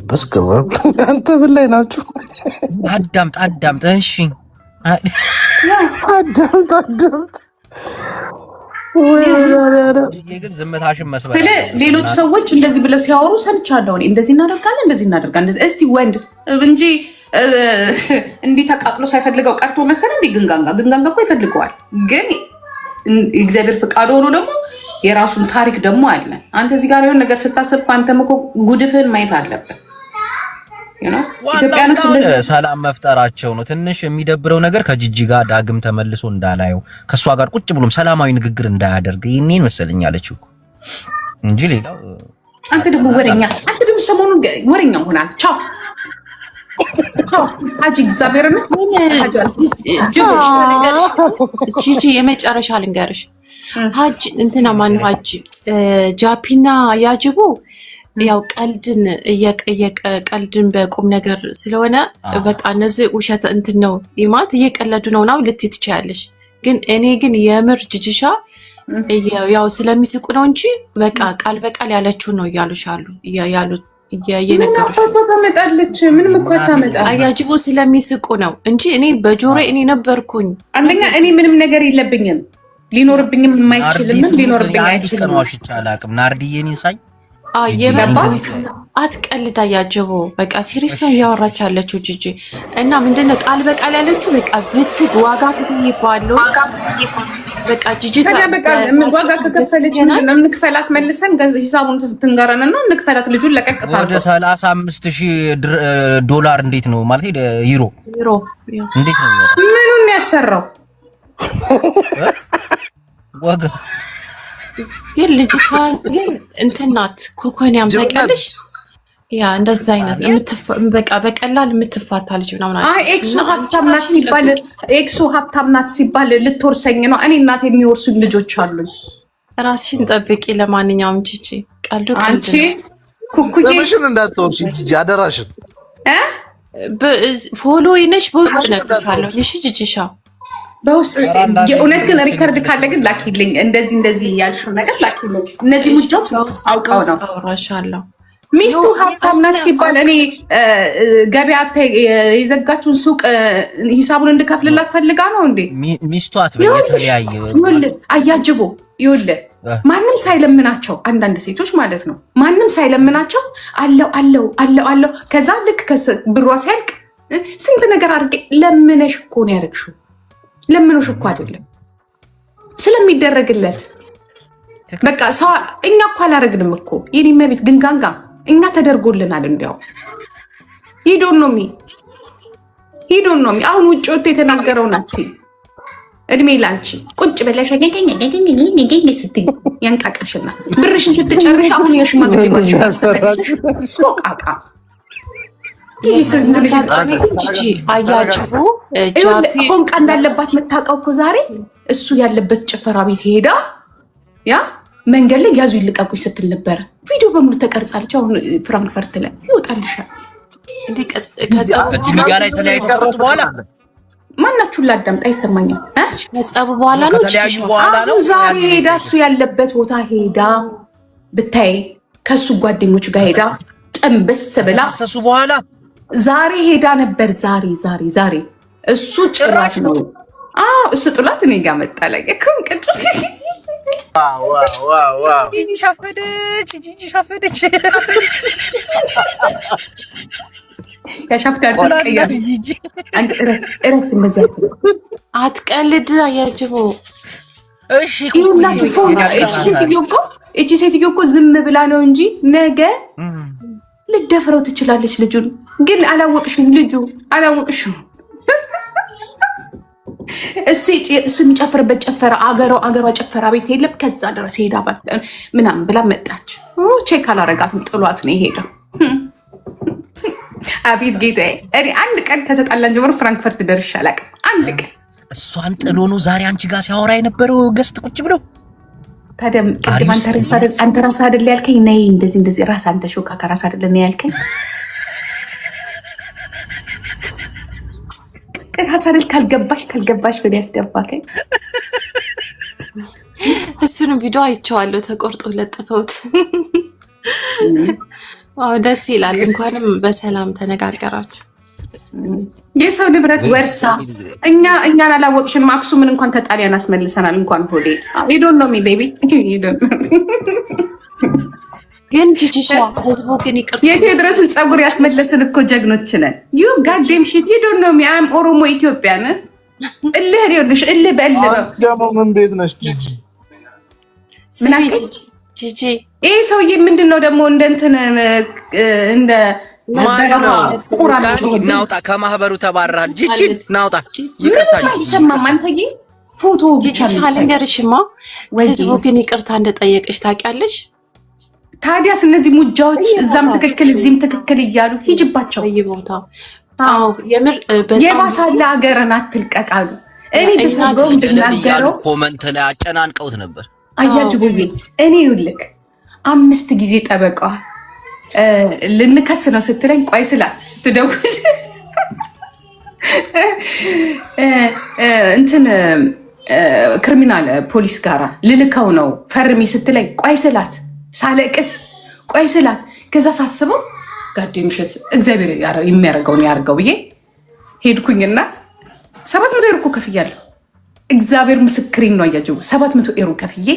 በስከበር አንተ ምን ላይ ናችሁ? አዳምጥ። እሺ አዳምጥ ግን ዝምታሽን መስበክ ስለ ሌሎች ሰዎች እንደዚህ ብለው ሲያወሩ ሰምቻለሁ። እኔ እንደዚህ እናደርጋለን። እስቲ ወንድ እንጂ እንዲህ ተቃጥሎ ሳይፈልገው ቀርቶ መሰለ እንዴ? ግንጋንጋ እኮ ይፈልገዋል። ግን እግዚአብሔር ፍቃድ ሆኖ ደግሞ የራሱን ታሪክ ደግሞ አለ። አንተ እዚህ ጋር የሆነ ነገር ስታስብ አንተም እኮ ጉድፍህን ማየት አለብን። ሰላም መፍጠራቸው ነው። ትንሽ የሚደብረው ነገር ከጂጂ ጋር ዳግም ተመልሶ እንዳላየው ከሷ ጋር ቁጭ ብሎም ሰላማዊ ንግግር እንዳያደርግ ይሄን መሰለኝ አለችው እንጂ ሌላው አንተ ደግሞ ወሬኛ፣ አንተ ደግሞ ሰሞኑን ወሬኛ ሆናል። ቻው ሀጂ እግዚአብሔርን ጂጂ የመጨረሻ ልንገርሽ ሀጂ እንትና ማን ሀጂ ጃፒና ያጅቡ ያው ቀልድን ቀልድን በቁም ነገር ስለሆነ በቃ እነዚህ ውሸት እንትን ነው ይማት እየቀለዱ ነው ልትይ ትችያለሽ። ግን እኔ ግን የምር ጅጅሻ ያው ስለሚስቁ ነው እንጂ በቃ ቃል በቃል ያለችው ነው እያሉሻሉ ያሉት እየነገሩሽ ታመጣለች። ምንም እኮ ታመጣ አያጅቦ ስለሚስቁ ነው እንጂ እኔ በጆሮ እኔ ነበርኩኝ። አንደኛ እኔ ምንም ነገር የለብኝም ሊኖርብኝም የማይችልም ሊኖርብኝ አይችልም። ነው ዋሽቻላ አቅም ናርዲዬን ይሳይ አትቀልዳ ያጀቦ በቃ ሲሪየስ ነው እያወራች ያለችው ጂጂ እና ምንድነው ቃል በቃል ያለችው በቃ ብትግ ዋጋ ከፍይባለው በቃ ጂጂ በቃ ዋጋ ከከፈለች ምንድነው እንክፈላት መልሰን ሂሳቡን ትንገረንና እንክፈላት ልጁን ለቀቅታ ወደ 35000 ዶላር እንዴት ነው ማለት ዩሮ እንዴት ነው ምኑን ያሰራው ዋጋ ልጅቷ ግን እንትናት ኮኮኒያም ታውቂያለሽ? ያ እንደዛ አይነት በቃ በቀላል የምትፋታ ልጅ ምናምን አለ። ኤክሱ ሀብታም ናት ሲባል ልትወርሰኝ ነው። እኔ እናቴ የሚወርሱኝ ልጆች አሉኝ። ራስሽን ጠብቂ። ለማንኛውም ጂጂ ቀልዱ አንቺ ኩኩዬ ለምሽን እንዳትወርሺ ጂጂ አደራሽን ፎሎ ይነሽ በውስጥ ነግርሻለሁ። እሺ ጂጂሻ በውስጥ የእውነት ግን ሪከርድ ካለ ግን ላኪልኝ። እንደዚህ ያልሽው ነገር ላኪልኝ። እነዚህ ልጆች አውቀው ነው አወራሻለሁ። ሚስቱ ሀብታም ናት ሲባል እኔ ገበያ የዘጋችውን ሱቅ ሂሳቡን እንድከፍልላት ፈልጋ ነው እንዴ? ሚስቱ አትበየተለያየ አያጅቦ ይኸውልህ ማንም ሳይለምናቸው አንዳንድ ሴቶች ማለት ነው ማንም ሳይለምናቸው አለው ከዛ ልክ ብሯ ሲያልቅ ስንት ነገር አድርጌ ለምነሽ እኮ ነው ያደረግሽው። ለምኖሽ እኮ አይደለም ስለሚደረግለት በቃ ሰው እኛ እኮ አላረግንም እኮ የኔ መቤት ግንጋንጋ እኛ ተደርጎልናል። እንዲያው ሂዶኖሚ አሁን ውጭ ወጥቶ የተናገረው ናት። እድሜ ላንቺ ቁጭ ብለሽ ገገኝ ስትይ ያንቃቃሽና ብርሽን ስትጨርሽ አሁን የሽማግሌ ቆቃቃ አያጅቡ ሆንቃ እንዳለባት የምታውቀው እኮ ዛሬ እሱ ያለበት ጭፈራ ቤት ሄዳ ያ መንገድ ላይ ያዙ ይልቀቁኝ ስትል ነበረ። ቪዲዮ በሙሉ ተቀርጻለች። አሁን ፍራንክፈርት ላይ ይወጣልሻል። ማናችሁን ላዳምጥ አይሰማኝም። ከጸቡ በኋላ ነው ዛሬ ሄዳ እሱ ያለበት ቦታ ሄዳ ብታይ ከሱ ጓደኞች ጋር ሄዳ ጥንብስ ብላ በኋላ ዛሬ ሄዳ ነበር። ዛሬ እሱ ጭራሽ ነው እሱ ጥላት እኔ ጋር መጣ ላይ ሻፈደች አትቀልድ አያጅቦ። እቺ ሴትዮ እኮ ዝም ብላ ነው እንጂ ነገ ልደፍረው ትችላለች። ልጁን ግን አላወቅሽም። ልጁ አላወቅሽም። እሱ የሚጨፍርበት ጨፈረ። አገሯ ጨፈራ ቤት የለም። ከዛ ድረስ ሄዳ ምናምን ብላ መጣች። ቼክ አላረጋትም። ጥሏት ነው የሄደው። አቤት ጌታዬ። እኔ አንድ ቀን ከተጣላን ጀምሮ ፍራንክፈርት ደርሼ አላውቅም። አንድ ቀን እሷን ጥሎ ነው ዛሬ አንቺ ጋር ሲያወራ የነበረው ገስት ቁጭ ብለው። ታዲያ ቅድም አንተ ራስህ አይደል ያልከኝ? ነይ እንደዚህ ራስህ አንተ ሾካካ ራስህ አይደል ነው ያልከኝ? ራስህ አይደል ካልገባሽ ብለህ ያስገባከኝ። እሱንም ቪዲዮ አይቼዋለሁ። ተቆርጦ ለጥፈውት ደስ ይላል። እንኳንም በሰላም ተነጋገራችሁ። የሰው ንብረት ወርሳ እኛን አላወቅሽንም። አክሱምን እንኳን ከጣሊያን አስመልሰናል። እንኳን ሆዴ ዶንት ኖ ሚ ቤቢ ግን ጂጂሻ ህዝቡ ግን ይቅርታ የቴዎድሮስን ፀጉር ያስመለስን እኮ ጀግኖች ነን። ዩ ጋዴም ሺት ዶንት ኖ ሚ አም ኦሮሞ ኢትዮጵያን እልህ ሊወድሽ እልህ በእልህ ነው። ደግሞ ምን ቤት ነሽ ጂጂ? ጂጂ ይሄ ሰውዬ ምንድን ነው ደግሞ እንደ ናውጣ ከማህበሩ ተባራል። ጂጂን ናውጣ ይቅርታ ይሰማም አንተዬ ፎቶ ብቻ ልንገርሽማ ህዝቡ ግን ይቅርታ እንደጠየቀሽ ታውቂያለሽ። ታዲያስ እነዚህ ሙጃዎች እዛም ትክክል እዚህም ትክክል እያሉ ሂጅባቸው በየቦታው። አዎ የምር በጣም የባሳለ ሀገርን አትልቀቃሉ። እኔ በሰገው እንድናገረው ኮመንት ላይ አጨናንቀውት ነበር። አያጅቡኝ እኔ ይልክ 5 ጊዜ ጠበቃ ልንከስ ነው ስትለኝ ቆይ ስላት ስትደውል እንትን ክሪሚናል ፖሊስ ጋራ ልልከው ነው ፈርሚ ስትለኝ ቆይ ስላት ሳለቅስ ቆይ ስላት ከዛ ሳስበው ጋዴ ምሽት እግዚአብሔር የሚያደርገውን ያርገው ብዬ ሄድኩኝና 700 ዩሮ ከፍያለሁ። እግዚአብሔር ምስክሬን ነው። አያጅቡ 700 ዩሮ ከፍዬ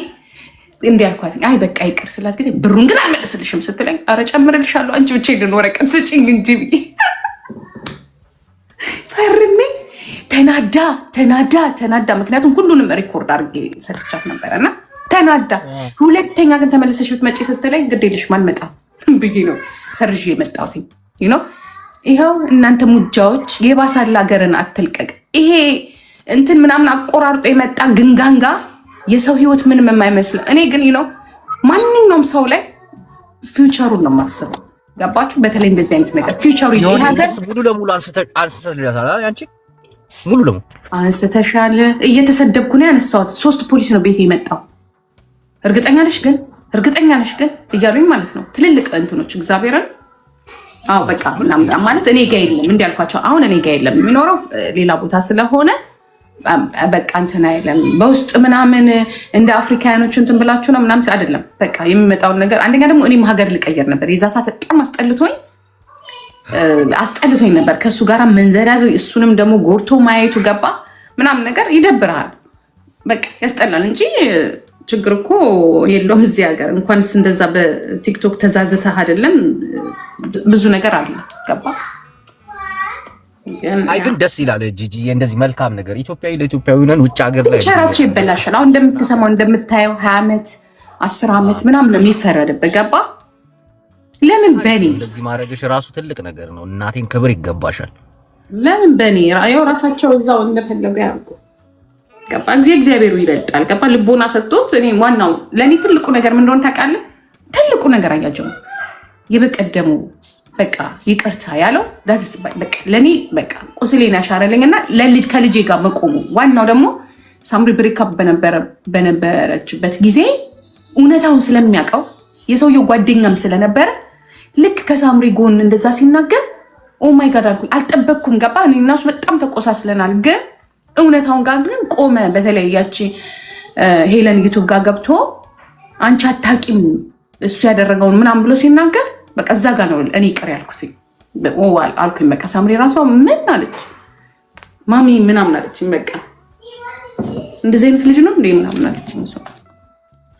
እንዲያልኳት አይ በቃ ይቅር ስላት ጊዜ ብሩን ግን አልመልስልሽም ስትለኝ አረ ጨምርልሻለሁ አንቺ ብቻ ይልን ወረቀት ስጪኝ እንጂ ብዬ ፈርሜ ተናዳ ምክንያቱም ሁሉንም ሪኮርድ አድርጌ ሰጥቻት ነበረና ተናዳ ሁለተኛ ግን ተመልሰሽ ብትመጪ ስትለኝ ግዴለሽም አልመጣም ብዬ ነው ሰርዤ የመጣሁት። ይኸው እናንተ ሙጃዎች የባሳለ ሀገርን አትልቀቅ። ይሄ እንትን ምናምን አቆራርጦ የመጣ ግንጋንጋ የሰው ህይወት ምንም የማይመስለው። እኔ ግን ማንኛውም ሰው ላይ ፊውቸሩን ነው የማስበው። ገባችሁ? በተለይ እንደዚህ አይነት ነገር ፊውቸሩ ይሄ ሙሉ ለሙሉ አንስተሻል። አንቺ ሙሉ ለሙሉ አንስተሻል። እየተሰደብኩ ነው ያነሳሁት። 3 ፖሊስ ነው ቤት የመጣው። እርግጠኛ ነሽ ግን እያሉኝ ማለት ነው ትልልቅ እንትኖች እግዚአብሔርን። አዎ በቃ ማለት እኔ ጋ የለም እንዲያልኳቸው። አሁን እኔ ጋ የለም የሚኖረው ሌላ ቦታ ስለሆነ በቃ እንትን አይለም። በውስጥ ምናምን እንደ አፍሪካውያኖች እንትን ብላችሁ ነው ምናምን አይደለም። በቃ የሚመጣውን ነገር አንደኛ ደግሞ እኔም ሀገር ልቀየር ነበር። የዛ ሰዓት በጣም አስጠልቶኝ ነበር ከእሱ ጋር መንዘዳዘው። እሱንም ደግሞ ጎርቶ ማየቱ ገባ ምናምን ነገር ይደብርሃል። በቃ ያስጠላል እንጂ ችግር እኮ የለውም እዚህ ሀገር። እንኳንስ እንደዛ በቲክቶክ ተዛዝተህ አይደለም ብዙ ነገር አለ። ገባ? አይ ግን ደስ ይላል ጂጂ፣ እንደዚህ መልካም ነገር ኢትዮጵያዊ ለኢትዮጵያዊ ነን። ውጭ ሀገር ላይ ቸራቸው ይበላሻል። አሁን እንደምትሰማው እንደምታየው 20 ዓመት 10 ዓመት ምናምን ነው የሚፈረድበት። ገባ? ለምን በኔ እንደዚህ ማድረግሽ ራሱ ትልቅ ነገር ነው። እናቴን ክብር ይገባሻል። ለምን በኔ ያው ራሳቸው እዛው እንደፈለጉ ያርጉ። ገባ? እግዚአብሔሩ ይበልጣል። ገባ? ልቦና ሰጥቶት። እኔ ዋናው ለኔ ትልቁ ነገር ምን እንደሆነ ታውቃለህ? ትልቁ ነገር አያጀው የበቀደሙ በቃ ይቅርታ ያለው በቃ ለኔ በቃ ቁስሌን ያሻረልኝና ከልጄ ጋር መቆሙ። ዋናው ደግሞ ሳምሪ ብሬካፕ በነበረችበት ጊዜ እውነታውን ስለሚያውቀው የሰውየው ጓደኛም ስለነበረ ልክ ከሳምሪ ጎን እንደዛ ሲናገር ኦማይ ጋድ አልኩኝ። አልጠበቅኩም። ገባ? እኔ እና እሱ በጣም ተቆሳስለናል፣ ግን እውነታውን ጋር ግን ቆመ። በተለይ ያቺ ሄለን ዩቱብ ጋር ገብቶ አንቺ አታቂም እሱ ያደረገውን ምናምን ብሎ ሲናገር በቃ እዛ ጋር ነው እኔ ይቅር ያልኩት አልኩኝ። በቃ ሳምሪ ራሷ ምን አለች? ማሚ ምናምን አለች። በቃ እንደዚህ አይነት ልጅ ነው እንዴ ምናምን አለች።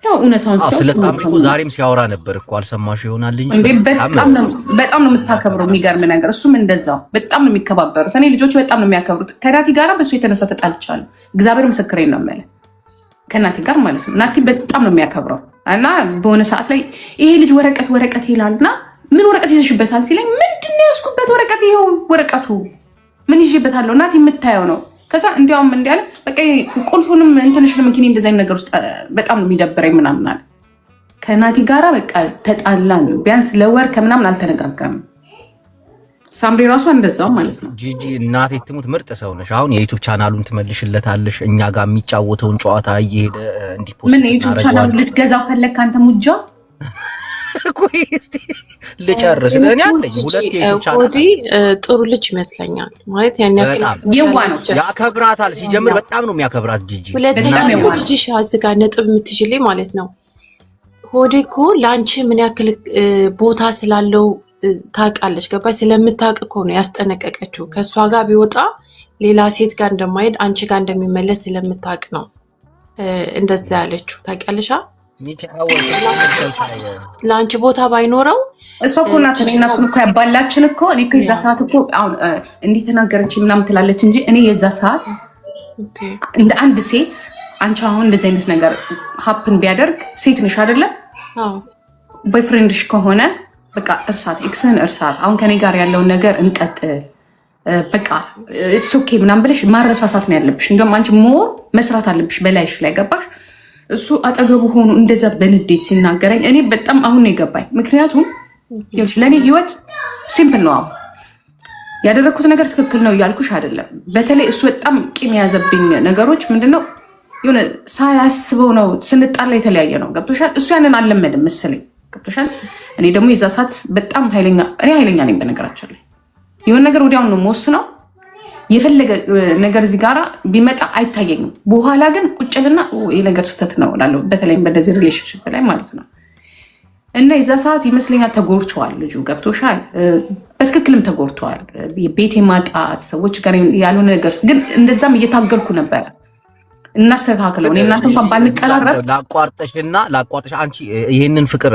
ያው እውነታውን ስለ ሳምሪ እኮ ዛሬም ሲያወራ ነበር እኮ አልሰማሽ ይሆናል እንጂ በጣም ነው የምታከብረው። የሚገርም ነገር እሱም እንደዛው በጣም ነው የሚከባበሩት። እኔ ልጆች በጣም ነው የሚያከብሩት። ከናቲ ጋር በሱ የተነሳ ተጣልቻለሁ። እግዚአብሔር ምስክሬን ነው የምልህ ከናቲ ጋር ማለት ነው። ናቲ በጣም ነው የሚያከብረው እና በሆነ ሰዓት ላይ ይሄ ልጅ ወረቀት ይላልና ምን ወረቀት ይዘሽበታል ሲለኝ ምንድን ነው ያዝኩበት ወረቀት? ይኸው ወረቀቱ ምን ይዤበታለሁ? ናቲ የምታየው ነው። ከዛ እንዲያውም እንዲያለ በቃ ቁልፉንም እንትንሽንም እንኪኔ እንደዚህ አይነት ነገር ውስጥ በጣም ነው የሚደብረኝ ምናምን አለ። ከናቲ ጋራ በቃ ተጣላን። ቢያንስ ለወር ከምናምን አልተነጋገርም። ሳምሪ ራሷ እንደዛው ማለት ነው። ጂጂ እናቴ ትሙት ምርጥ ሰው ነሽ። አሁን የዩቲዩብ ቻናሉን ትመልሽለታለሽ። እኛ ጋር የሚጫወተውን ጨዋታ እየሄደ እንዲፖስት ምን የዩቲዩብ ቻናሉን ልትገዛው ፈለግ አንተ ሙጃ? ቆይ እስቲ ልጨርስ። እኔ አለኝ 2 የዩቲዩብ ቻናል። ጥሩ ልጅ ይመስለኛል ማለት ያን ያክል የዋ ነው። ያከብራታል። ሲጀምር በጣም ነው የሚያከብራት ጂጂ። ሁለተኛ ልጅሽ አዝጋ ነጥብ የምትችልኝ ማለት ነው። ሆዴ እኮ ለአንቺ ምን ያክል ቦታ ስላለው ታውቃለች። ገባሽ? ስለምታውቅ እኮ ነው ያስጠነቀቀችው። ከእሷ ጋር ቢወጣ ሌላ ሴት ጋር እንደማይሄድ አንቺ ጋር እንደሚመለስ ስለምታውቅ ነው እንደዛ ያለችው። ታውቂያለሽ? ለአንቺ ቦታ ባይኖረው እሷ እኮ ናት እነሱን እኮ ያባላችን እኮ። እኔ እኮ የዛ ሰዓት እኮ አሁን እንዲህ ተናገረች ምናምን ትላለች እንጂ እኔ የዛ ሰዓት እንደ አንድ ሴት አንቺ አሁን እንደዚህ አይነት ነገር ሀፕን ቢያደርግ ሴት ነሽ አይደለም? ቦይፍሬንድሽ ከሆነ በቃ እርሳት፣ ኤክስን እርሳት። አሁን ከኔ ጋር ያለውን ነገር እንቀጥል በቃ ኢትስ ኦኬ ምናምን ብለሽ ማረሳሳት ነው ያለብሽ። እንደውም አንቺ ሞር መስራት አለብሽ በላይሽ ላይ ገባሽ። እሱ አጠገቡ ሆኖ እንደዛ በንዴት ሲናገረኝ እኔ በጣም አሁን ነው የገባኝ። ምክንያቱም ለእኔ ህይወት ሲምፕል ነው። አሁን ያደረግኩት ነገር ትክክል ነው እያልኩሽ አይደለም። በተለይ እሱ በጣም ቂም የያዘብኝ ነገሮች ምንድነው የሆነ ሳያስበው ነው ስንጣላ የተለያየ ነው ገብቶሻል። እሱ ያንን አልለመድም መሰለኝ ገብቶሻል። እኔ ደግሞ የዛ ሰዓት በጣም ኃይለኛ ነኝ በነገራችን ላይ የሆነ ነገር ወዲያውኑ ነው የምወስነው። የፈለገ ነገር እዚህ ጋራ ቢመጣ አይታየኝም። በኋላ ግን ቁጭልና ይህ ነገር ስህተት ነው እላለሁ። በተለይም በእንደዚህ ሪሌሽንሽፕ ላይ ማለት ነው። እና የዛ ሰዓት ይመስለኛል ተጎድተዋል ልጁ ገብቶሻል። በትክክልም ተጎድተዋል። ቤት ማጣት ሰዎች ጋር ያልሆነ ነገር ግን እንደዛም እየታገልኩ ነበረ። እናስተካክለው እኔ እናንተ እንኳን ባንቀራረብ ላቋርጠሽ አንቺ ይህንን ፍቅር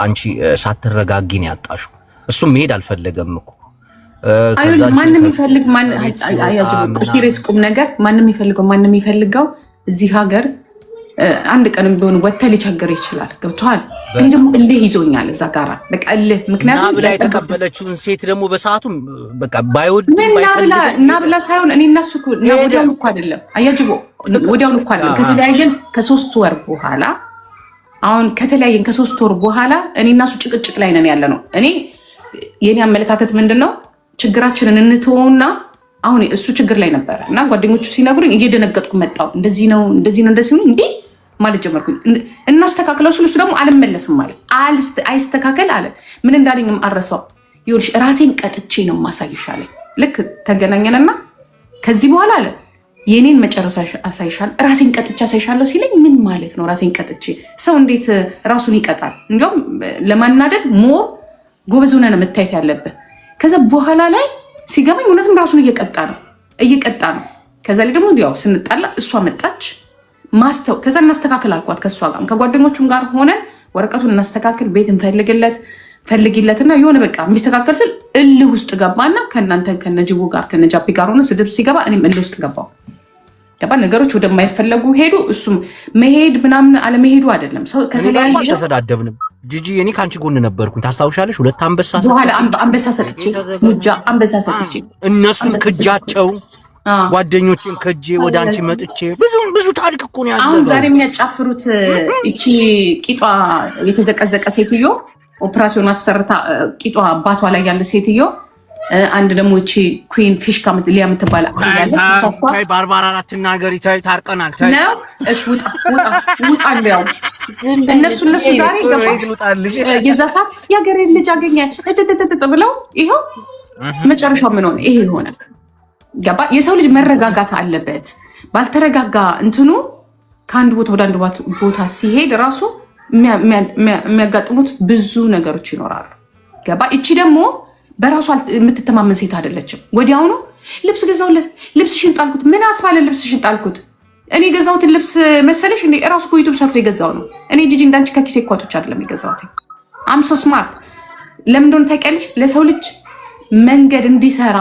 አንቺ ሳትረጋጊ ነው ያጣሽው። እሱም መሄድ አልፈለገም እኮ ማንም ይፈልግ ሲሪየስ ቁም ነገር ማንም ይፈልገው እዚህ ሀገር አንድ ቀንም ቢሆን ወጥተህ ሊቸግር ይችላል ገብቶሃል። እኔ ደግሞ እልህ ይዞኛል እዛ ጋራ በቃ እልህ። ምክንያቱም ብላ የተቀበለችውን ሴት ደግሞ በሰዓቱ በቃ ባይወድ እና ብላ ሳይሆን እኔ እና እሱ ወዲያውኑ እኮ አይደለም አያጅቦ ወዲያውኑ እኮ አይደለም ከተለያየን ከ3 ወር በኋላ አሁን ከተለያየን ከ3 ወር በኋላ እኔ እና እሱ ጭቅጭቅ ላይ ነን ያለ ነው። እኔ የኔ አመለካከት ምንድነው ችግራችንን እንትወውና አሁን እሱ ችግር ላይ ነበረ እና ጓደኞቹ ሲነግሩኝ እየደነገጥኩ መጣሁ። እንደዚህ ነው እንዴ ማለት ጀመርኩኝ። እናስተካክለው ስሉ እሱ ደግሞ አልመለስም ማለት አይስተካከል አለ። ምን እንዳለኝም አረሳው። ይኸውልሽ ራሴን ቀጥቼ ነው ማሳይሽ አለኝ። ልክ ተገናኘንና ከዚህ በኋላ አለ የኔን መጨረሻ አሳይሻል ራሴን ቀጥቼ አሳይሻለሁ ሲለኝ ምን ማለት ነው ራሴን ቀጥቼ? ሰው እንዴት ራሱን ይቀጣል? እንዲያውም ለማናደድ ሞር ጎበዝ ሆነ ነው መታየት ያለብህ። ከዛ በኋላ ላይ ሲገባኝ እውነትም ራሱን እየቀጣ ነው። ከዛ ላይ ደግሞ ያው ስንጣላ እሷ መጣች ከዛ እናስተካክል አልኳት። ከእሷ ጋር ከጓደኞቹም ጋር ሆነን ወረቀቱን እናስተካክል ቤት ፈልጊለትና የሆነ በቃ የሚስተካከል ስል እልህ ውስጥ ገባና ከእናንተ ከነጅቡ ጋር ከነጃፒ ጋር ሆነ ስድብ ሲገባ እኔም እልህ ውስጥ ገባው። ነገሮች ወደማይፈለጉ ሄዱ። እሱም መሄድ ምናምን አለመሄዱ አይደለም ሰው ከተለያየ ተሰዳደብንም ጂጂ እኔ ካንቺ ጎን ነበርኩኝ ታስታውሻለሽ። 2 አንበሳ በኋላ አንበሳ ሰጥቼ ሙጃ አንበሳ ሰጥቼ እነሱን ክጃቸው ጓደኞቼን ከጄ ወደ አንቺ መጥቼ ብዙ ታሪክ እኮ ነው ያለው። አሁን ዛሬ የሚያጫፍሩት እቺ ቂጧ የተዘቀዘቀ ሴትዮ ኦፕራሲዮን አሰርታ ቂጧ አባቷ ላይ ያለ ሴትዮ አንድ ደግሞ እቺ ኩዊን ፊሽካ ሊያ የምትባል ታይ ባርባራ አትናገሪ ታይ ታርቀናል ታይ ነው። እሺ ውጣ እንደው እነሱ ዛሬ ገባሽ የዛ ሰዓት ያገሬን ልጅ አገኘ ብለው ይኸው መጨረሻው ምን ሆነ? ይሄ ሆነ። ገባ? የሰው ልጅ መረጋጋት አለበት። ባልተረጋጋ እንትኑ ከአንድ ቦታ ወደ አንድ ቦታ ሲሄድ ራሱ የሚያጋጥሙት ብዙ ነገሮች ይኖራሉ። ገባ? እቺ ደግሞ በራሷ የምትተማመን ሴት አይደለችም። ወዲያውኑ ልብስ ገዛውለት ልብስሽን ጣልኩት። ምን አስባለ ልብስሽን ጣልኩት? እኔ የገዛሁትን ልብስ መሰለሽ እንዴ? እራሱ እኮ ዩቲዩብ ሰርቶ የገዛው ነው። እኔ ጂጂ እንዳንቺ ከኪሴ ኳቶች አይደለም የገዛሁት። አምሶ ስማርት። ለምን እንደሆነ ታውቂያለሽ? ለሰው ልጅ መንገድ እንዲሰራ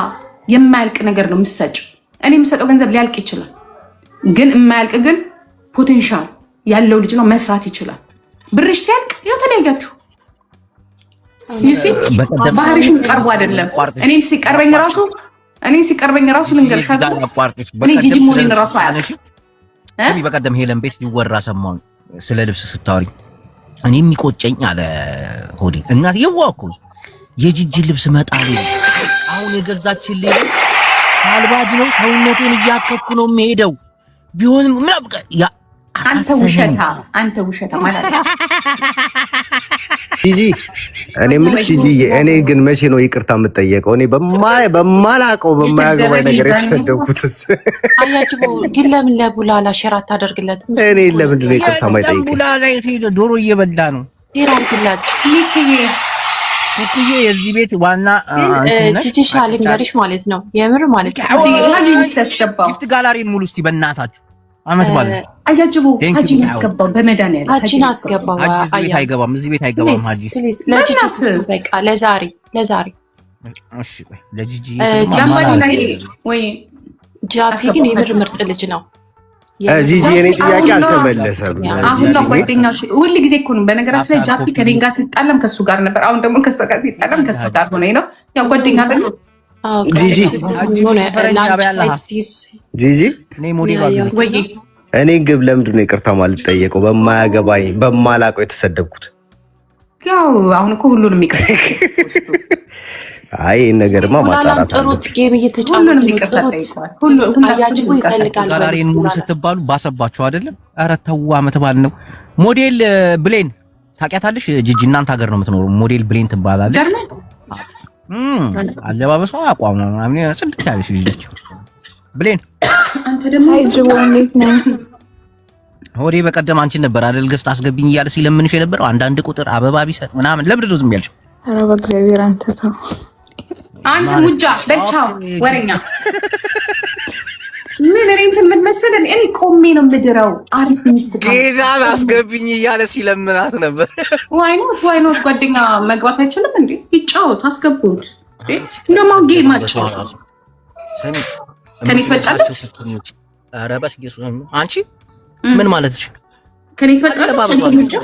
የማያልቅ ነገር ነው የምትሰጪው። እኔ የምሰጠው ገንዘብ ሊያልቅ ይችላል፣ ግን የማያልቅ ግን ፖቴንሻል ያለው ልጅ ነው። መስራት ይችላል። ብርሽ ሲያልቅ ያው ተለያያችሁ። ባህሪሽን ቀርቦ አይደለም። እኔ ሲቀርበኝ ራሱ ልንገርሽ እኔ ጂጂ ሞዴን ራሱ አያውቅ። በቀደም ሄለን ቤት ሲወራ ሰማሁ ስለ ልብስ ስታወሪ። እኔ የሚቆጨኝ አለ ሆዴ እናት የዋኩ የጂጂ ልብስ መጣል አሁን የገዛችልኝ አልባጅ ነው። ሰውነቴን እያከኩ ነው የምሄደው ቢሆንም አንተ ውሸታ ማለት ነው። ጂጂ እኔ የምልሽ ጂጂ እኔ ግን መቼ ነው ይቅርታ የምጠየቀው? እኔ በማላውቀው በማያገባኝ ነገር የተሰደብኩትስ አያጅቦ ግን ለምን ለቡላላ ሼር አታደርግለትም? እኔ ለምንድን ነው ይቅርታ የማይጠይቀኝ? ቡላላ የት ዶሮ እየበላ ነው። ሼር አድርግላት ይሄ የዚህ ቤት ዋና ጂጂ ሻልንገሪሽ ማለት ነው። የምር ማለት ነው። ጊፍት ጋላሪ ሙሉ እስቲ በእናታችሁ አመት ማለት አያጅቦ ሀጂ ያስገባው በመድኃኒዓለም ሀጂን አስገባው። ቤት አይገባም፣ እዚህ ቤት አይገባም። ሀጂ ፕሊዝ ለጂጂ በቃ ለዛሬ እሺ ቆይ ለጂጂ ጃምባኒ ላይ ወይ ጃፒ ግን የምር ምርጥ ልጅ ነው። ጂጂ የኔ ጥያቄ አልተመለሰም። አሁን ነው ጓደኛሽ ሁሉ ጊዜ እኮ ነው። በነገራችን ላይ ጃፒ ከኔ ጋር ሲጣላም ከሱ ጋር ነበር። አሁን ደግሞ ከሱ ጋር ሲጣላም ከሱ ጋር ሆነ ነው። ያው ጓደኛ አይደል? ጂጂ ጂጂ እኔ ግብ ለምንድን ነው ይቅርታ ማልጠየቀው? በማያገባኝ በማላውቀው የተሰደብኩት። ያው አሁን እኮ ሁሉንም ይቅርታ አይ ነገርማ ማጣራት ጥሩት ጌም እየተጫወቱ ይቅርታ ጠይቀዋል። ሁሉም አያችሁ ይፈልጋል። ጋላሪን ሙሉ ስትባሉ ባሰባችሁ አይደለም? ኧረ ተው አመት ባል ነው። ሞዴል ብሌን ታውቂያታለሽ? ጂጂ እናንተ ሀገር ነው የምትኖረው። ሞዴል ብሌን ትባላለች። ጀርመን አለባበሷ አቋም ነው ምናምን ጽድት ያለሽ ልጅ ነች ብሌን። አንተ ደግሞ አይጅቦ እንዴት ነው? ሆዴ በቀደም አንቺን ነበር አይደል ገዝታ አስገብኝ እያለ ሲለምንሽ የነበረው አንዳንድ ቁጥር አበባ ቢሰጥ ምናምን። ለምንድን ነው ዝም ያልሽው? ኧረ በእግዚአብሔር አንተ ተው። አንተ ሙጃ በቻው ወሬኛ ምን እንትን ምን መሰለን እኔ ቆሜ ነው ምድረው። አሪፍ ሚስት ጌታን አስገብኝ እያለ ሲለምናት ነበር። ዋይ ኖት ጓደኛ መግባት አይችልም እንዴ? ይጫወት አስገቡት። እንደማው ጌማቸው ስሚ ከኔ ትበልጣለች። ኧረ በስ ኢየሱስ አንቺ ምን ማለትሽ? ከኔ ትበልጣለች።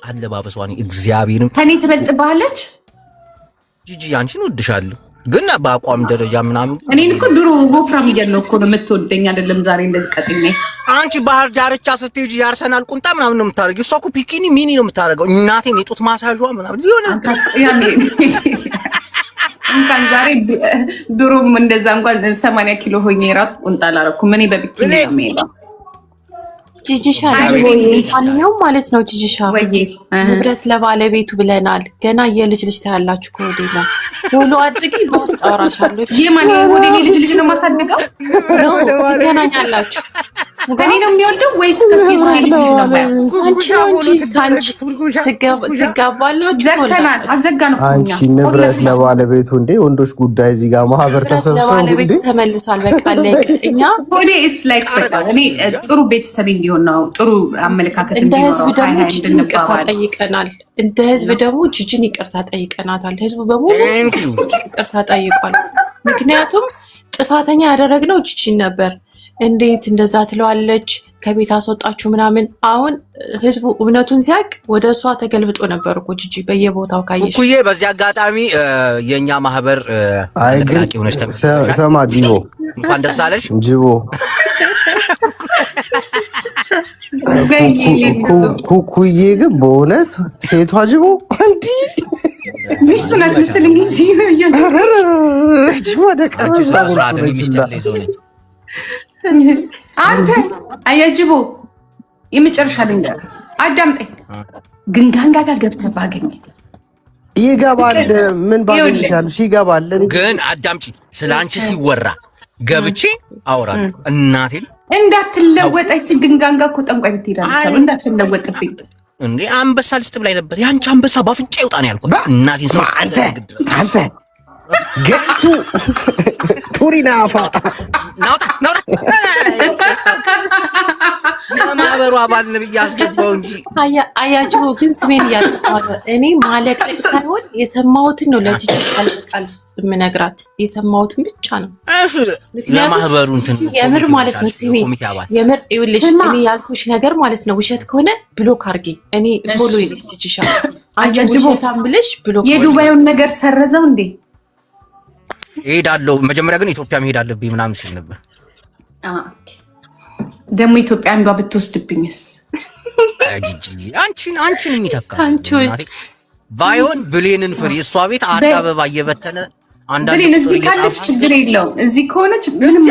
አለባበሷ እግዚአብሔርን ከኔ ትበልጥባለች። ጂጂ አንቺን ወድሻለሁ ግን በአቋም ደረጃ ምናምን እኔን እኮ ድሮ ወፍራም እያለሁ እኮ ነው የምትወደኝ አይደለም ዛሬ እንደዚህ ቀጥኜ። አንቺ ባህር ዳርቻ ስትሄጂ የአርሰናል ቁንጣ ምናምን ነው የምታደርጊው። እሷ እኮ ፒኪኒ ሚኒ ነው የምታደርገው። እናቴን የጡት ማሳጇ ምናምን ሊሆን እንኳን ዛሬ ድሮም እንደዛ እንኳን 80 ኪሎ ሆኜ ራሱ ቁንጣ አላደረኩም። እኔ በቢኪኒ ነው የምሄደው። ጂጂሻ ማንኛውም ማለት ነው። ጂጂሻ ንብረት ለባለቤቱ ብለናል። ገና የልጅ ልጅ ታያላችሁ። ከወዴላ ሆሎ አድርጊ በውስጥ አወራሻለሁ። የማን ወደ እኔ ልጅ ነው ማሳደገው? ትገናኛላችሁ። እኔ ነው የሚወልደው ወይስ ከሱ ልጅ ነው ማለት? አንቺ ነው እንጂ ካንቺ ትጋባላችሁ። ዘግተናል። አዘጋን እኮ አንቺ ንብረት ለባለቤቱ እንዴ? ወንዶች ጉዳይ እዚህ ጋር ማህበር ተሰብስበው እንዴ ተመልሷል። በቃ ለእኛ ወዴ ኢስ ላይክ በቃ እኔ ጥሩ ቤተሰብ እንዲሆን ነው ጥሩ አመለካከት እንደ ህዝብ ደግሞ ጂጂን ይቅርታ ጠይቀናል። እንደ ህዝብ ደግሞ ጂጂን ይቅርታ ጠይቀናታል። ህዝቡ በሙሉ ይቅርታ ጠይቋል። ምክንያቱም ጥፋተኛ ያደረግነው ጂጂን ነበር። እንዴት እንደዛ ትለዋለች? ከቤት አስወጣችሁ ምናምን። አሁን ህዝቡ እውነቱን ሲያቅ ወደ እሷ ተገልብጦ ነበር እኮ ጂጂ በየቦታው ካየሽ ኩዬ። በዚህ አጋጣሚ የኛ ማህበር ተጠቃቂ ሆነች። ሰማ ጂቦ እንኳን ደስ አለሽ ጂቦ። ኩኩዬ ግን በእውነት ሴቷ ጅቦ አንዲ ሚስቱ ናት መሰለኝ ጊዜ አንተ አያጅቦ የመጨረሻ ልንገር፣ አዳምጠኝ። ግንጋንጋ ጋር ገብተህ ባገኘ ይገባል። ምን ባገኝታለሽ? ይገባል። ግን አዳምጪ፣ ስለ አንቺ ሲወራ ገብቼ አወራለሁ። እናቴን እንዳትለወጠች ግንጋንጋ እኮ ጠንቋይ ብትሄዳለች አሉ። እንዳትለወጥብኝ እንዴ አንበሳ ልስጥ ብላይ ነበር። ያንቺ አንበሳ ባፍንጫ ይውጣ ነው ያልኩት። እናቴን ሰው አንተ ገቱ ቱሪና ፋጣ ናውጣ ማህበሩ አባል ነብይ ያስገባው እንጂ አያጅቦ ግን ስሜን እያጠፋው። እኔ ማለቀስ ሳይሆን የሰማሁትን ነው ለጂጂ ቃል የምነግራት። የሰማሁትን ብቻ ነው። እሺ ለማህበሩ እንትን የምር ማለት ነው። ስሜ የምር ይኸውልሽ፣ እኔ ያልኩሽ ነገር ማለት ነው ውሸት ከሆነ ብሎክ አድርጊ። እኔ ፎሎ ይልጅሻ አያጅቦ ታምብልሽ ብሎክ። የዱባዩን ነገር ሰረዘው እንዴ? እሄዳለሁ። መጀመሪያ ግን ኢትዮጵያ መሄድ አለብኝ ምናምን ሲል ነበር። ደግሞ ኢትዮጵያ አንዷ ብትወስድብኝስ? አንቺን የሚተካ ባይሆን ብሌንን ፍሪ። እሷ ቤት አንድ አበባ እየበተነ አንዳንድ ብሌን እዚህ ካለች ችግር የለውም። እዚህ ከሆነች ምንም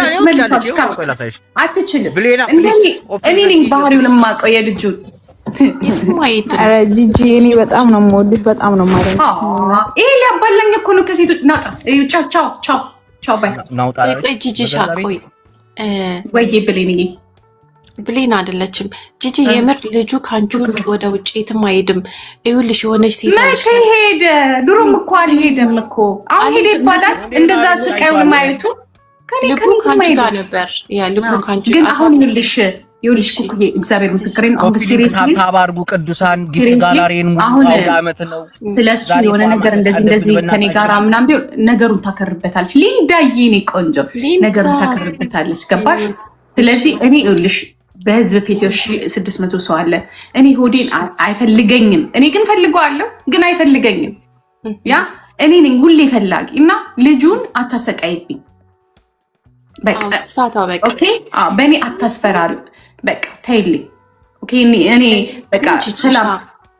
አትችልም። እኔ ነኝ ባህሪውን የማውቀው የልጁን። ኧረ ጂጂ እኔ በጣም ነው የምወድሽ፣ በጣም ነው ማለት ነው። ይሄ ሊያባላኝ እኮ ነው ከሴቶች። ናውጣ ቻው ቻው ቻው ባይ ናውጣ። ቆይ ጂጂ ሻቆይ ወይዬ ብሌን አይደለችም ጂጂ። የምር ልጁ ካንቺ ውጭ ወደ ውጭ የትም አይሄድም። ይኸውልሽ የሆነች ሴት መቼ ሄደ? ድሮም እኮ አልሄደም እኮ። አሁን ሄደ ይባላል እንደዛ ስቃዩን ማየቱ። ልቡ ካንቺ ጋር ነበር። ያ ልቡ ካንቺ ግን አሁን ይኸውልሽ ኩኩዬ እግዚአብሔር ምስክሬ ነው። አሁን ሲሪየስሊ ታባርጉ ቅዱሳን ጊፍት ጋላሪን ሙሉ አመት ነው ስለሱ የሆነ ነገር እንደዚህ ከኔ ጋራ ምናምን ቢሆን ነገሩን ታከርበታለች። ሊንዳዬ እኔ ቆንጆ ነገሩን ታከርበታለች። ገባሽ? ስለዚህ እኔ ይኸውልሽ በህዝብ ፊት 600 ሰው አለ። እኔ ሆዴን አይፈልገኝም። እኔ ግን ፈልገዋለሁ፣ ግን አይፈልገኝም። ያ እኔ ነኝ ሁሌ ፈላጊ እና ልጁን አታሰቃይብኝ። በቃ ኦኬ፣ በእኔ አታስፈራሪ። በቃ ተይልኝ። ኦኬ፣ እኔ በቃ ሰላም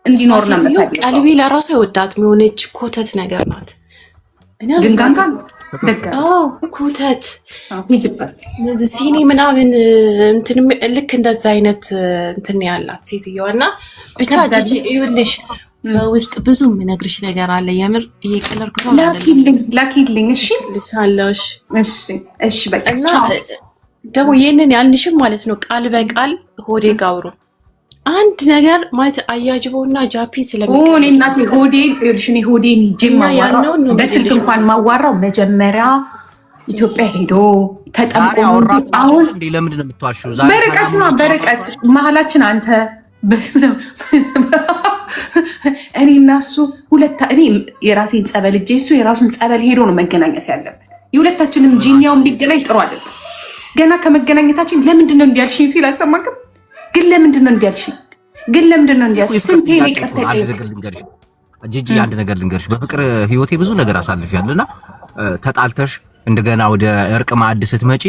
እንዲኖር ነው የምፈልገው። ቀልቤ ለራሱ አይወዳትም። የሆነች ኮተት ነገር ናት። ግን ጋንጋ ኮተት ሲኒ ምናምን እንትን ልክ እንደዛ አይነት እንትን ያላት ሴትዮዋ እና ብቻ ጂጂ ይኸውልሽ በውስጥ ብዙ የምነግርሽ ነገር አለ። የምር ይሄ ቀለር ከሆነ ላኪልኝ። እሺ ልሻለሽ። እሺ በቃ እና ደግሞ ይሄንን ያልንሽም ማለት ነው ቃል በቃል ሆዴ ጋውሩ አንድ ነገር ማለት አያጅቦና ጃፒን ስለሚቀር እኔ እናቴ ሆዴን ይጀም ማዋራው በስልክ እንኳን ማዋራው መጀመሪያ ኢትዮጵያ ሄዶ ተጠምቆ አሁን ለምንድን ነው የምትዋሽው? በርቀት ነው በርቀት መሀላችን አንተ እኔ እና እሱ እኔ የራሴን ጸበል እጄ እሱ የራሱን ጸበል ሄዶ ነው መገናኘት ያለብን። የሁለታችንም ጂኒያውን ቢገናኝ ጥሩ አይደለም። ገና ከመገናኘታችን ለምንድን ነው እንዲያልሽኝ ሲል አልሰማክም። ግን ለምንድን ነው እንዲያልሽኝ? ስንቴ ነው ይቅርታ ጂጂ አንድ ነገር ልንገርሽ። በፍቅር ህይወቴ ብዙ ነገር አሳልፊያለሁና ተጣልተሽ እንደገና ወደ እርቅ ማዕድ ስትመጪ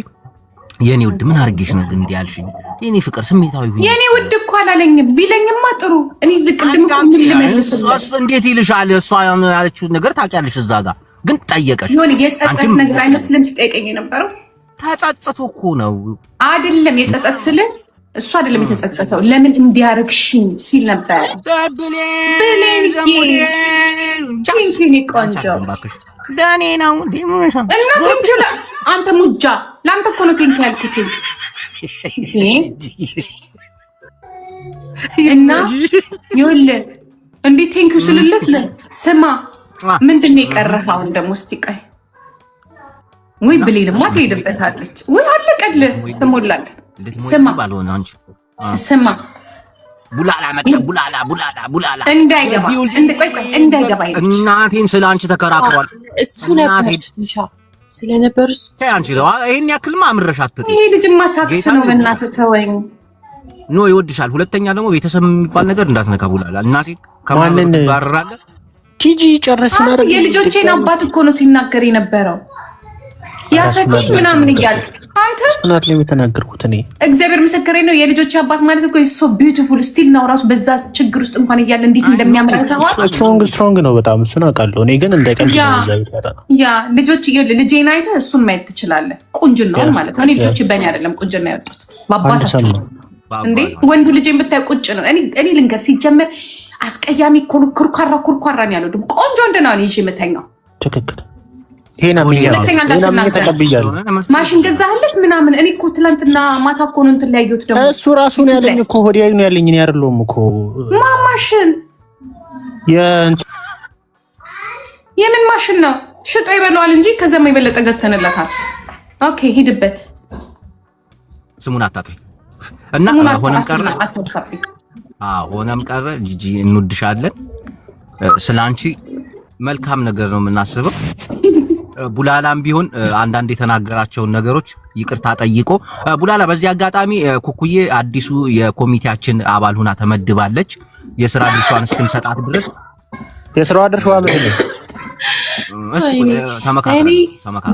የኔ ውድ ምን አርግሽ ነው እንዲያልሽኝ? የኔ ፍቅር ስሜታዊ ሁሉ የኔ ውድ እኮ አላለኝም። ቢለኝማ ጥሩ እኔ ልቅድም እሱ እንዴት ይልሻል? እሷ ያለችው ነገር ታውቂያለሽ። እዛ ጋር ግን ጠየቀሽ የጸጸት ነገር አይመስልም ሲጠይቀኝ የነበረው ተጸጸቱ እኮ ነው አይደለም? የጸጸት ስለ እሱ አይደለም የተጸጸተው፣ ለምን እንዲያረግሽኝ ሲል ነበር። ብሌን ቆንጆ ለኔ ነው እና ቴንኪው አንተ ሙጃ ለአንተ እኮ ነው ቴንኪው ያልኩት። እና ይኸውልህ እንዲህ ቴንኪው ስልለት ስማ ምንድን ነው የቀረህ አሁን ደግሞ? እስቲ ቆይ ወይ ብሌንማ ትሄድበታለች ወይ አለቀልህ ትሞላለህ። ስማ ቡላላ መጣ ቡላላ እንዳይገባ እናቴን ስለ አንቺ ተከራክሯል። እሱ ነበር ስለነበር እሱ አንቺ ነው ይሄን ያክልማ አምረሽ አትጥይ። ይሄ ልጅማ ሳክስ ነው። በእናትህ ተወኝ። ኖ ይወድሻል። ሁለተኛ ደግሞ ቤተሰብ የሚባል ነገር እንዳትነካ ቡላላ። እናቴ ከማንን ባረራለ ቲጂ ጨረስና የልጆቼን አባት እኮ ነው ሲናገር የነበረው ያሰከኝ ምናምን እያልክ አንተ እናት ላይ የተናገርኩት እኔ እግዚአብሔር ምስክሬ ነው። የልጆቼ አባት ማለት እኮ ሶ ቢዩቲፉል ስቲል ነው ራሱ በዛ ችግር ውስጥ እንኳን እያለ እንዴት እንደሚያመረታው ስትሮንግ ነው በጣም እሱን አውቃለሁ። እኔ ግን እንደቀልድ ያ ልጆች ልጄን አይተህ እሱን ማየት ትችላለህ። ቁንጅናውን ማለት ነው። እኔ ልጆቼ በእኔ አይደለም ቁንጅና ያወጡት በአባታቸው እንዴ። ወንዱ ልጄን ብታይ ቁጭ ነው። እኔ ልንገር ሲጀመር አስቀያሚ ኩርኳራ ነው ያለው። ደግሞ ቆንጆ እንደናው ነው ይዤ የምተኛው። ትክክል ይሄን ተቀብያለሁ። ማሽን ገዛህለት ምናምን። እኔ እኮ ትላንትና ማታ እኮ ነው እንትን ላየሁት። ደግሞ እሱ ራሱ ነው ያለኝ እኮ ሆዲያዩ ነው ያለኝ። እኔ አይደለሁም እኮ ማሽን የምን ማሽን ነው? ሽጦ ይበላዋል እንጂ ከዛም የበለጠ ገዝተንለታል። ኦኬ ሂድበት። ስሙን አታጥፊ እና ሆነም ቀረ ጂጂ እንወድሻለን። ስላንቺ መልካም ነገር ነው የምናስበው። ቡላላም ቢሆን አንዳንድ የተናገራቸውን ነገሮች ይቅርታ ጠይቆ ቡላላ በዚህ አጋጣሚ ኩኩዬ አዲሱ የኮሚቴያችን አባል ሆና ተመድባለች። የሥራ ድርሻዋን እስክንሰጣት ድረስ የሥራዋ ድርሻዋ ምን ነው? ተመካከረ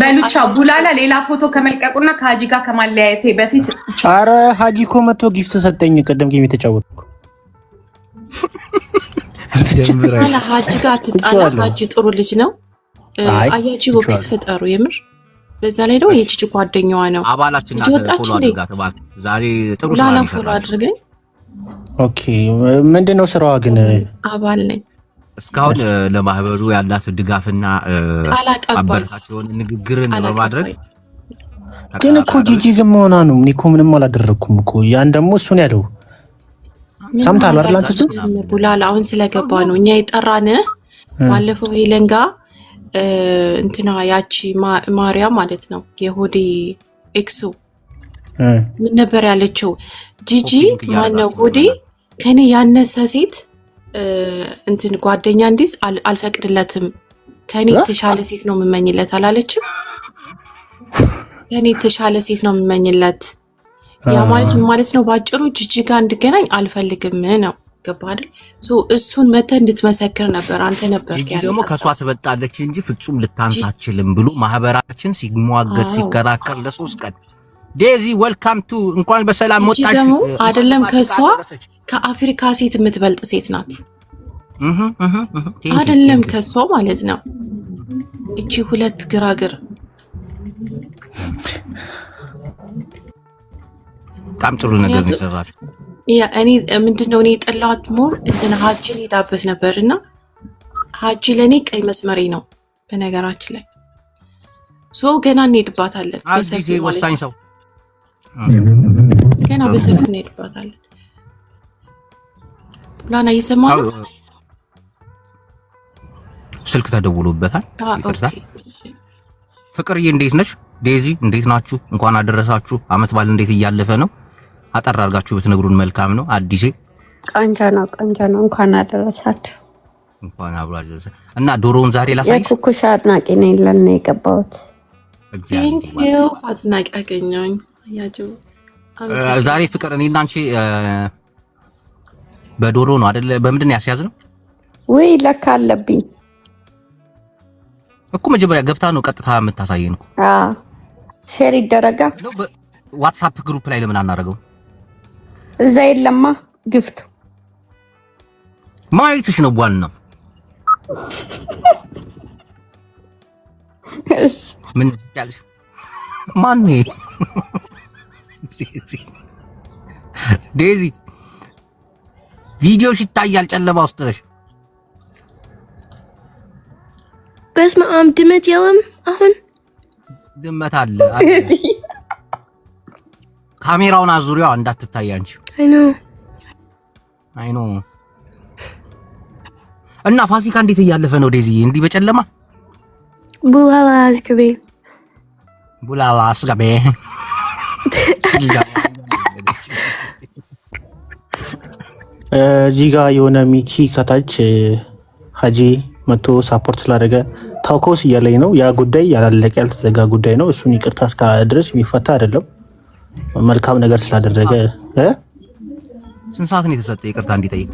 በሉቻ ቡላላ ሌላ ፎቶ ከመልቀቁና ከሀጂ ጋር ከማለያየቴ በፊት ኧረ ሀጂ እኮ መጥቶ ጊፍት ሰጠኝ። ቀደም ጌም የተጫወትኩ ሀጂ ጋር ትጣላ። ሀጂ ጥሩ ልጅ ነው። አያጂ ወይስ ፈጠሩ የምር በዛ ላይ ነው የቺቺ ጓደኛዋ ነው። አባላችን ናት። ፎሎ አድርጋት እባክህ። ዛሬ ጥሩ ስራ ነው። ፎሎ አድርገኝ። ኦኬ ምንድነው ስራዋ ግን? አባል ነኝ። እስካሁን ለማህበሩ ያላት ድጋፍና አባላቸውን ንግግርን በማድረግ ግን እኮ ጂጂ ግን ሆና ነው። እኔ እኮ ምንም አላደረኩም እኮ። ያን ደግሞ እሱን ያለው ሰምታል አይደል? አንተ እሱ ቡላላ አሁን ስለገባ ነው እኛ የጠራን። ባለፈው ሄለንጋ እንትና ያቺ ማርያም ማለት ነው የሆዴ ኤክሱ ምን ነበር ያለችው? ጂጂ ማነው ሆዴ ከኔ ያነሰ ሴት እንትን ጓደኛ እንዲስ አልፈቅድለትም። ከኔ የተሻለ ሴት ነው የምመኝለት አላለችም? ከኔ የተሻለ ሴት ነው የምመኝለት ያ ማለት ነው ባጭሩ ጂጂ ጋር እንድገናኝ አልፈልግም ነው። ገባ አይደል? እሱን መተህ እንድትመሰክር ነበር አንተ ነበር ጂጂ ደግሞ ከሷ ትበልጣለች እንጂ ፍጹም ልታንስ አትችልም ብሎ ማህበራችን ሲሟገት ሲከራከር ለ3 ቀን ዴዚ ዌልካም ቱ እንኳን በሰላም ወጣሽ ደግሞ አይደለም ከሷ ከአፍሪካ ሴት የምትበልጥ ሴት ናት። አይደለም ከሷ ማለት ነው። እቺ ሁለት ግራግር በጣም ጥሩ ነገር ነው የሰራሽ። ያ እኔ ምንድነው እኔ የጠላሁት ሞር እንትን ሀጂን ሄዳበት ነበርና ሀጂ ለኔ ቀይ መስመሬ ነው በነገራችን ላይ ገና እንሄድባታለን። በሰፊው ወሳኝ ሰው ገና በሰፊው እንሄድባታለን። ላና እየሰማህ ነው? ስልክ ተደውሎበታል። ይቅርታ። ፍቅርዬ እንዴት ነሽ? ዴዚ እንዴት ናችሁ? እንኳን አደረሳችሁ። አመት በዓል እንዴት እያለፈ ነው? አጠር አድርጋችሁ ብትነግሩን መልካም ነው። አዲሴ ቆንጆ ነው። እንኳን አደረሳችሁ። እንኳን አብሮ አደረሰ እና ዶሮውን ዛሬ ላሳይሽ። የኩኩሻ አድናቂ ነኝ ለኔ የገባሁት። ቴንኪው አድናቂ አገኘሁኝ። ያጁ ዛሬ ፍቅር እኔና አንቺ በዶሮ ነው አይደል? በምንድን ነው ያስያዝነው? ወይ ለካ አለብኝ እኮ መጀመሪያ ገብታ ነው ቀጥታ የምታሳየን እኮ። ሼር ይደረጋ ዋትስአፕ ግሩፕ ላይ ለምን አናደርገው? እዛ የለማ ግፍቱ ማየትሽ ነው ዋናው። ምን ትያለሽ? ማን ዴዚ ቪዲዮሽ ይታያል ጨለማ ውስጥ ነሽ። በስመ አብ ድመት የለም። አሁን ድመት አለ። ካሜራውን አዙሪያው እንዳትታይ አንቺ። አይ ኖ እና ፋሲካ እንዴት እያለፈ ነው ዴዚ? እንዲህ በጨለማ ቡላላ አስገቤ እዚህ ጋር የሆነ ሚኪ ከታች ሀጂ መቶ ሳፖርት ስላደረገ ታውኮስ እያለኝ ነው። ያ ጉዳይ ያላለቀ ያልተዘጋ ጉዳይ ነው። እሱን ይቅርታ እስከ ድረስ የሚፈታ አይደለም። መልካም ነገር ስላደረገ ስንት ሰዓት ነው የተሰጠ ይቅርታ እንዲጠይቅ?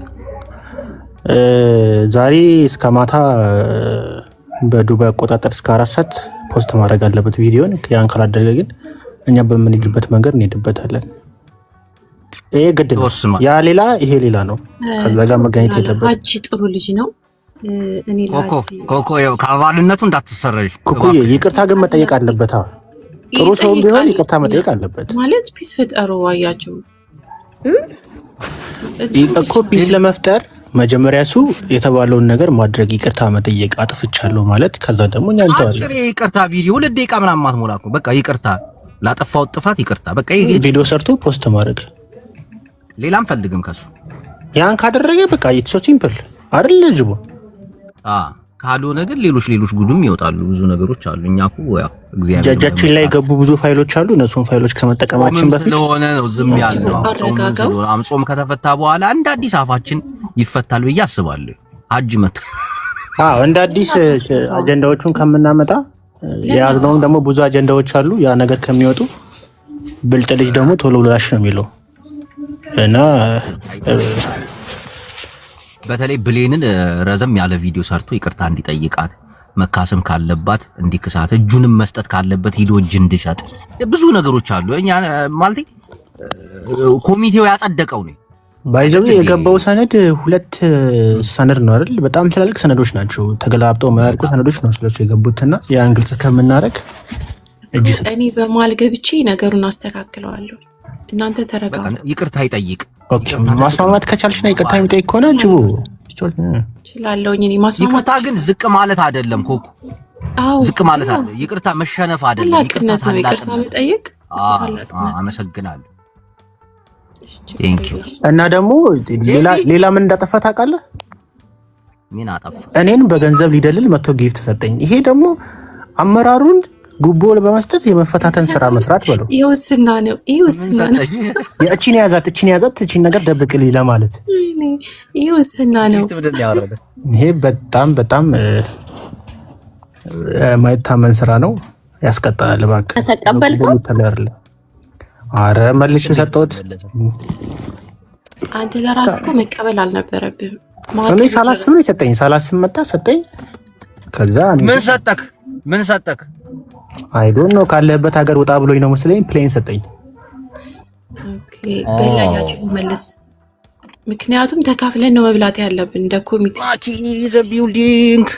ዛሬ እስከ ማታ በዱባይ አቆጣጠር እስከ 4 ሰዓት ፖስት ማድረግ አለበት ቪዲዮን። ያን ካላደረገ ግን እኛ በምንሄድበት መንገድ እንሄድበታለን። ይሄ ግድ ነው። ያ ሌላ ይሄ ሌላ ነው። ከዛ ጋር መገናኘት የለበትም። ሀጂ ጥሩ ልጅ ነው። እኔ ኮኮ ከአባልነቱ እንዳትሰረዥ። ኮኮዬ ይቅርታ ግን መጠየቅ አለበት። ጥሩ ሰው ቢሆን ይቅርታ መጠየቅ አለበት ማለት ፒስ ፈጠሩ። አያችሁ እኮ ፒስ ለመፍጠር መጀመሪያ እሱ የተባለውን ነገር ማድረግ፣ ይቅርታ መጠየቅ፣ አጥፍቻለሁ ማለት። ከዛ ደግሞ እኛ እንተዋለን። አጭር ይቅርታ ቪዲዮ 2 ደቂቃ ምናምን ማትሞላ እኮ በቃ ይቅርታ ላጠፋው ጥፋት ይቅርታ በቃ ቪዲዮ ሰርቶ ፖስት ማድረግ። ሌላም ፈልግም ከሱ። ያን ካደረገ በቃ ኢትስ ሶ ሲምፕል አይደል ልጅቦ? ካልሆነ ግን ሌሎች ጉዱም ይወጣሉ። ብዙ ነገሮች አሉ። እኛ እኮ ያው እግዚአብሔር እጃችን ላይ ገቡ ብዙ ፋይሎች አሉ። እነሱን ፋይሎች ከመጠቀማችን በፊት ስለሆነ ነው ዝም ያልነው። ጾም ከተፈታ በኋላ እንደ አዲስ አፋችን ይፈታል ብዬ አስባለሁ። ሀጅ መጣ እንደ አዲስ አጀንዳዎቹን ከምናመጣ የያዝነውም ደግሞ ብዙ አጀንዳዎች አሉ። ያ ነገር ከሚወጡ ብልጥ ልጅ ደግሞ ቶሎ ብላሽ ነው የሚለው እና በተለይ ብሌንን ረዘም ያለ ቪዲዮ ሰርቶ ይቅርታ እንዲጠይቃት፣ መካሰም ካለባት እንዲክሳት፣ እጁንም መስጠት ካለበት ሂዶ እጅ እንዲሰጥ ብዙ ነገሮች አሉ። እኛ ማለት ኮሚቴው ያጸደቀው ነው። ባይዘው የገባው ሰነድ 2 ሰነድ ነው አይደል? በጣም ትላልቅ ሰነዶች ናቸው። ተገላብጠው ማያልቁ ሰነዶች ነው ስለሱ የገቡትና ያን ግልጽ ከምናረግ እጅ ሰጥ። እኔ በማል ገብቼ ነገሩን አስተካክለዋለሁ። እናንተ ተረጋጉ። ይቅርታ ይጠይቅ። ኦኬ ማስማማት ከቻልሽና ይቅርታ የሚጠይቅ ከሆነ ጅቡ እችላለሁኝ። እኔ ማስማማት ይቅርታ ግን ዝቅ ማለት አይደለም ኮኩ። ዝቅ ማለት አይደለም። ይቅርታ መሸነፍ አይደለም። ይቅርታ መጠየቅ። አመሰግናለሁ። ቴንክ ዩ። እና ደግሞ ሌላ ምን እንዳጠፋ ታውቃለህ? ምን አጠፋ? እኔን በገንዘብ ሊደልል መጥቶ ጊፍት ሰጠኝ። ይሄ ደግሞ አመራሩን ጉቦ በመስጠት የመፈታተን ስራ መስራት በለው። ይውስና ነው። እቺን ያዛት እቺን ነገር ደብቅልኝ ለማለት ይውስና ነው። ይሄ በጣም ማይታመን ስራ ነው። ያስቀጣል። እባክህ ተቀበልከው? አረ መልሽ ሰጠሁት። አንተ ለራስህ እኮ መቀበል አልነበረብህም። እኔ ሳላስብ ነው የሰጠኝ። ሳላስብ መጣ ሰጠኝ። ከዛ ምን ሰጠክ? አይ ዶንት ኖ ካለህበት ሀገር ወጣ ብሎኝ ነው መስለኝ ፕሌን ሰጠኝ። ኦኬ በላያችሁ መልስ። ምክንያቱም ተካፍለን ነው መብላት ያለብን እንደ ኮሚቴ። ማኪ ዘ ቢልዲንግ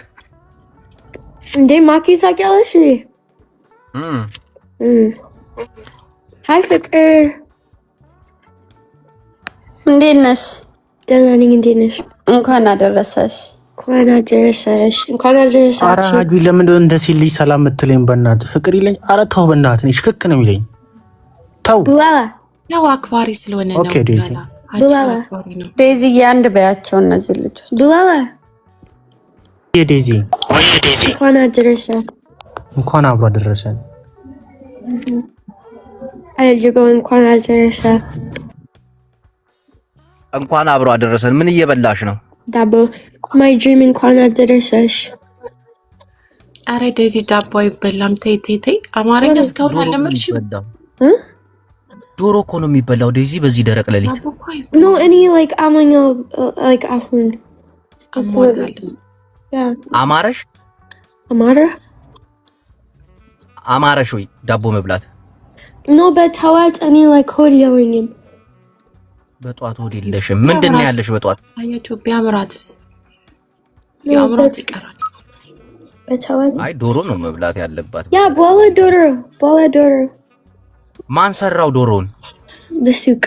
እንዴ ማኪ ታውቂያለሽ? ሀይ ፍቅር እንዴት ነሽ? ደህና ነኝ። እንዴት ነሽ? እንኳን አደረሰሽ። እንኳን አደረሰሽ። እንኳን አደረሰሽ። ኧረ ሀጂ ለምንድን ነው እንደዚህ ልጅ ሰላም የምትለኝ? በእናትህ ፍቅር ይለኝ። ኧረ ተው በእናትህ፣ እኔ ሽክክ ነው የሚለኝ። ተው ብላላ ያው አክባሪ ስለሆነ ነው። ኦኬ ዴዚ ዴዚዬ አንድ በያቸው እነዚህ ልጆች። ብላላ ዴዚ እንኳን አደረሰን። እንኳን አብሮ አደረሰን። አያጅበው እንኳን አደረሰ። እንኳን አብሮ አደረሰን። ምን እየበላሽ ነው? ዳቦ ማይ ድሪም እንኳን አደረሰሽ። አረ ዴዚ ዳቦ አይበላም። ተይ ተይ ተይ። አማርኛ እስካሁን አልለመድሽም? ዶሮ እኮ ነው የሚበላው ዴዚ በዚህ ደረቅ ሌሊት። ኖ እኔ ላይክ አማኛ ላይክ አሁን አማረሽ አማረሽ ወይ ዳቦ መብላት? ኖ በተዋት እኔ ላይክ ሆድ የለኝም። በጧት ሆድ የለሽም? ምንድን ነው ያለሽ በጧት? አያችሁ ቢያምራትስ ያምራት ይቀራል። በተዋት አይ ዶሮ ነው መብላት ያለባት። ያ ቦላ ዶሮ ማን ሰራው ዶሮን? ደሱቅ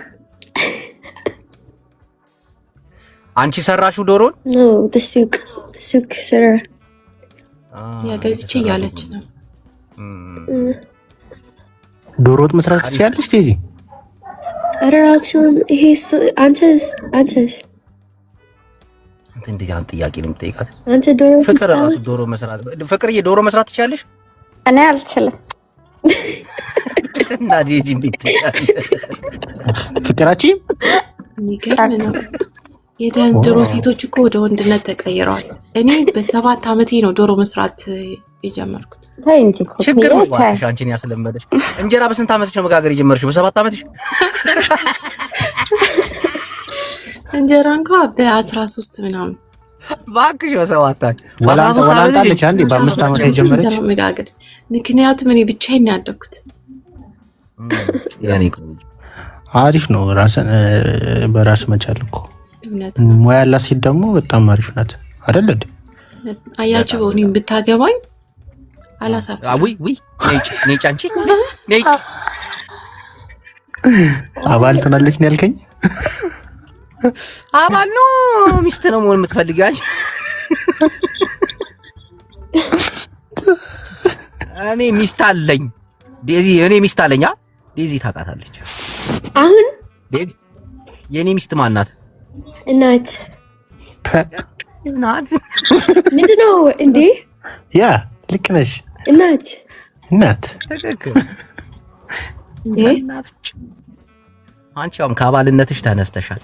አንቺ ሰራሽው ዶሮን? ኖ ደሱቅ ሰራ ያገዝቼ ያለች ነው። ዶሮ ወጥ መስራት ትችያለሽ ዴዚ? አራራችሁም ይሄ አንተስ አንተ እንዴ ያን ጥያቄ ነው የምጠይቃት? አንተ ዶሮ ፍቅር ራሱ ዶሮ መስራት ፍቅርዬ ዶሮ መስራት ትችያለሽ? እኔ አልችልም። እና ዴዚ እንዴት ፍቅራችን የሚገርም ነው። የዘንድሮ ሴቶች እኮ ወደ ወንድነት ተቀይረዋል። እኔ በ7 ዓመቴ ነው ዶሮ መስራት የጀመርኩት። ተይ እንጂ ችግር ነው ዋሽ አንቺን ያስለመደሽ። እንጀራ በስንት ዓመትሽ ነው መጋገር የጀመርሽው? በ7 ዓመትሽ? እንጀራ እንኳን በ13 ምናምን ባክሽ በ7 ወላንጣለች አንዴ በ5 ዓመት የጀመረች መጋገር። ምክንያቱም እኔ ብቻዬን ነው ያደግኩት። ያኔ አሪፍ ነው ራስን በራስ መቻል እኮ። ሙያ ያላት ሴት ደግሞ በጣም አሪፍ ናት አይደል እንዴ? አያችሁ እኔን ብታገባኝ አላሳፍርም። ውይ ነጭ አንቺ ነጭ አባል ትሆናለች ነው ያልከኝ? አባል ነው ሚስት ነው መሆን የምትፈልጊው አንቺ? እኔ ሚስት አለኝ ዴዚ፣ እኔ ሚስት አለኝ። ዴዚ ታውቃታለች። አሁን ዴዚ የኔ ሚስት ማን ናት? እናት ምንድን ነው እንዴ? ያ ልክ ነሽ። እናት ትክክል። አንቺ አሁን ከአባልነትሽ ተነስተሻል።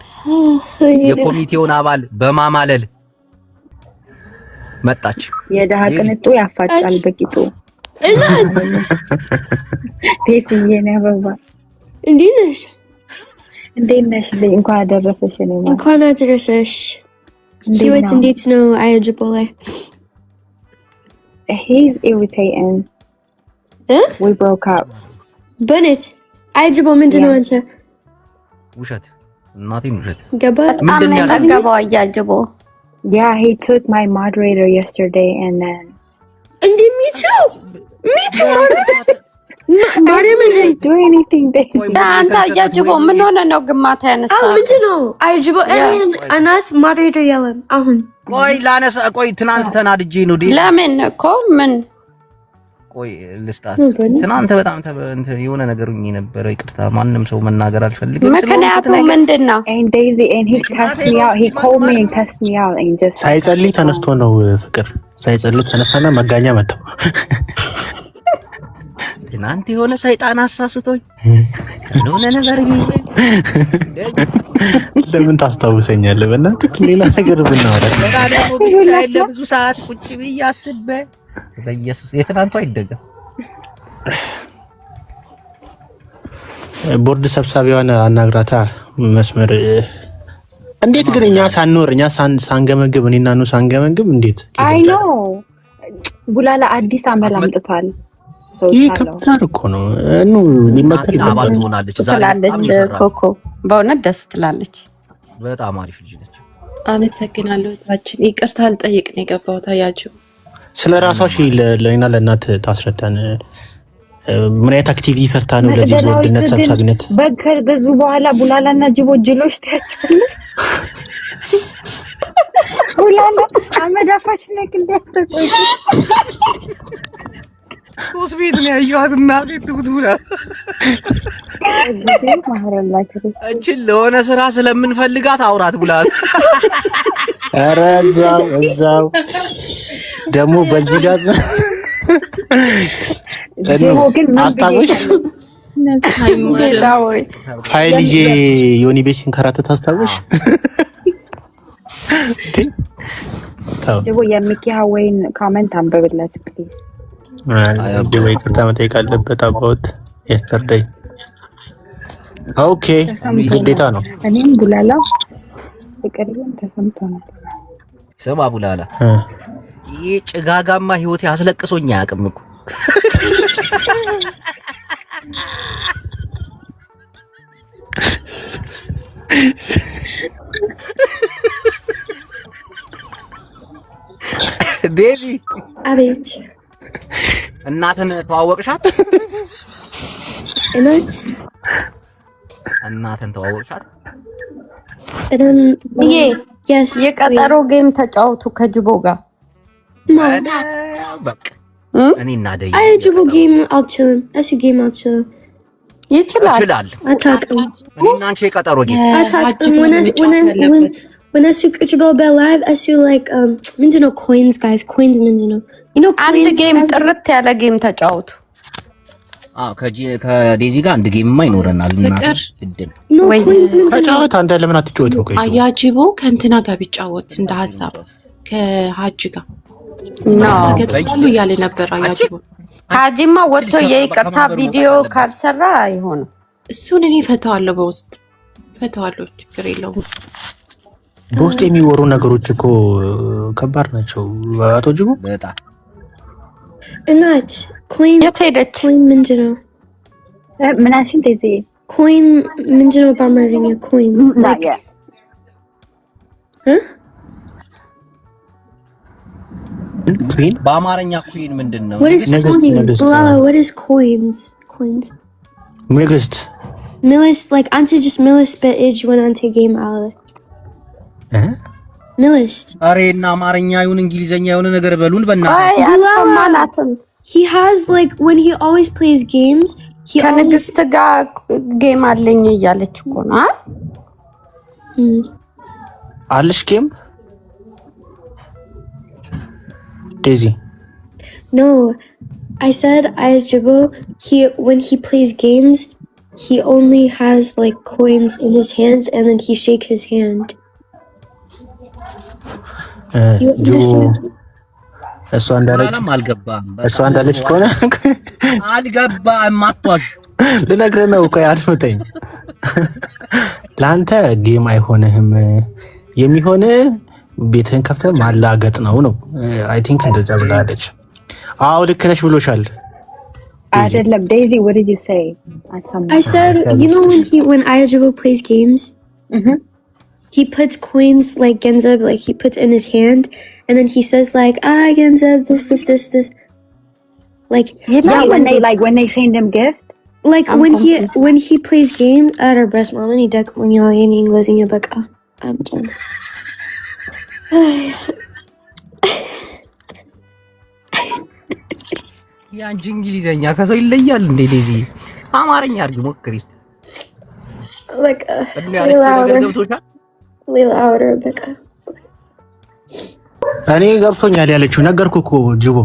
የኮሚቴውን አባል በማማለል መጣች። የደሃ ቅንጡ ያፋጫል በቂጡ። እናት ቴስዬ ነው አበባ። እንዴት ነሽ? እንኳን አደረሰሽ። እንኳን አደረሰሽ። ህይወት እንዴት ነው? አያጅቦ ላይ he's irritating. We broke up. በኔት አያጅቦ ምንድን ነው አንተ? ውሸት እናቴን ውሸት ገባት። ምንድን ነው ያገባው? አያጅቦ Yeah, he took my moderator yesterday and then እንዴ ሚቱ ማርያም do anything they አንተ አያጅቦ ምን ሆነ ነው ግማታ ያነሳ? ምንድን ነው አያጅቦ? እኔን እናት ሞዴሬተር የለም አሁን። ቆይ ላነሳ ቆይ ትናንት ተናድጄ ነው ዴ ለምን እኮ ምን ቆይ ልስጣት። ትናንት በጣም እንትን የሆነ ነገር ሆኜ ነበር። ይቅርታ ማንም ሰው መናገር አልፈልግም። ምክንያቱ ምንድነው? and Daisy and he cussed me out. He called me and cussed me out and just ሳይጸልይ ተነስቶ ነው ፍቅር ሳይጸልይ ተነሳና መጋኛ መጣው። ትናንት የሆነ ሰይጣን አሳስቶኝ ለሆነ ነገር ለምን ታስታውሰኛለህ? በእናትህ ሌላ ነገር ብናወራ ብቻ ለብዙ ሰዓት ቁጭ ብዬ አስቤ በኢየሱስ የትናንቱ አይደገም። ቦርድ ሰብሳቢዋን አናግራታ መስመር እንዴት ግን እኛ ሳንኖር እኛ ሳንገመግብ እኔና ነው ሳንገመግብ እንዴት አይ ኖ ቡላላ አዲስ አመል አምጥቷል። ይሄ ከባድ እኮ ነው። ሊመከር አባል ትሆናለች ትላለች። ኮኮ በእውነት ደስ ትላለች። በጣም አሪፍ ልጅ ነች። አመሰግናለሁ። ታችን ይቅርታ ልጠይቅ ነው የገባሁት። አያችሁ ስለ ራሷ ለኔና ለእናት ታስረዳን። ምን አይነት አክቲቪቲ ሰርታ ነው ለዚህ ወድነት ሰብሳቢነት በከገዙ በኋላ ቡላላና ጅቦ ጅሎች ታያችኋል። ቡላላ አመዳፋች ነክ እንደተቆይ ሶስት ቤት ነው ያየኋት እና ቤት ትሁት ብላ እቺን ለሆነ ስራ ስለምንፈልጋት አውራት ብላል። ኧረ እዛው ደግሞ በዚህ ጋር አስታውሽ ፋይል ይዤ ዮኒ ቤት ሲንከራተት አስታውሽ። ጅቦ የሚኪያ ወይን ኮሜንት አንብብለት ፕሊዝ። ጅቦ ይቅርታ መጠየቅ አለበት አባውት የስተርዴይ። ኦኬ ግዴታ ነው። እኔም ቡላላ ፍቅርን ተሰምቶናል። ስማ ቡላላ ይሄ ጭጋጋማ ህይወት ያስለቅሶኝ አያውቅም እኮ ዴዚ አቤት እናትን ተዋወቅሻት? እናትን ተዋወቅሻት? የቀጠሮ ጌም ተጫወቱ ከጅቦ ጋር በቃ እኔ እና ደይ አይ ጅቦ ጌም አልችልም። እሱ ጌም አልችልም። ይችላል አታውቅም። እኔና አንቺ የቀጠሮ ጌም አታውቅም። when እሱ ቁጭ ብሎ በላይቭ እሱ like ምንድነው ኮይንስ ጋይስ ኮይንስ ምንድነው አንድ ጌም ጥርት ያለ ጌም ተጫወቱ። ከዴዚ ጋር አንድ ጌምማ ይኖረናል እና እድል ተጫወት። አንተ ለምን አትጫወትም? ቆይ አያጅቦ ከእንትና ጋር ቢጫወት እንደ ሀሳብ ከሀጅ ጋር ገጥሉ እያለ ነበር። አያጅቦ ሀጂማ ወጥቶ የይቅርታ ቪዲዮ ካልሰራ አይሆንም። እሱን እኔ ፈታዋለሁ፣ በውስጥ ፈታዋለሁ፣ ችግር የለውም። በውስጥ የሚወሩ ነገሮች እኮ ከባድ ናቸው። አቶ ጅቦ በጣም እናት ኮይን የት ሄደች? ኮይን ምንድነው? ምናሽን ዴዚ ኮይን ምንድነው በአማርኛ? ኮይንስ ኩዊን በአማርኛ ኩዊን ምንድነው? What is coins? Coins. ንግስት Milis like አንተ just milis በእጅ when አንተ ጌም አለ ሚሊስ አሬ እና አማርኛ ይሁን እንግሊዘኛ የሆነ ነገር በሉን በእናትህ። አልሰማናትም። He has like when he always plays games he ከንግስት ጋር ጌም አለኝ እያለች እኮ ነው። አለሽ ጌም ዴዚ? No, I said Ajibo when he plays games he only has like coins in his hands and then he shake his hand. እሷ እንዳለች ከሆነ አልገባም። አጥቷሽ ልነግርህ ነው። ቆይ አድምጠኝ። ለአንተ ጌም አይሆንህም፣ የሚሆን ቤትህን ከፍተህ ማላገጥ ነው። አይ ቲንክ እንደዛ ብላለች። አዎ ልክ ነሽ ብሎሻል። አይደለም ዴዚ what did you say? I said you know when Ajibo plays games he puts coins like Genzeb like he puts in his hand and then he says like Genzeb this like yeah when they send him gift like when he plays game at our breast mom and he deck when you're in English in your book I'm done. ያንቺ እንግሊዘኛ ከሰው ይለያል እንዴ ዴዚ? አማርኛ አድርጊ ሞክሪ። በቃ ሌላ አውራ በቃ እኔ ገብቶኛል ያለችው ነገርኩ እኮ ጅቦ።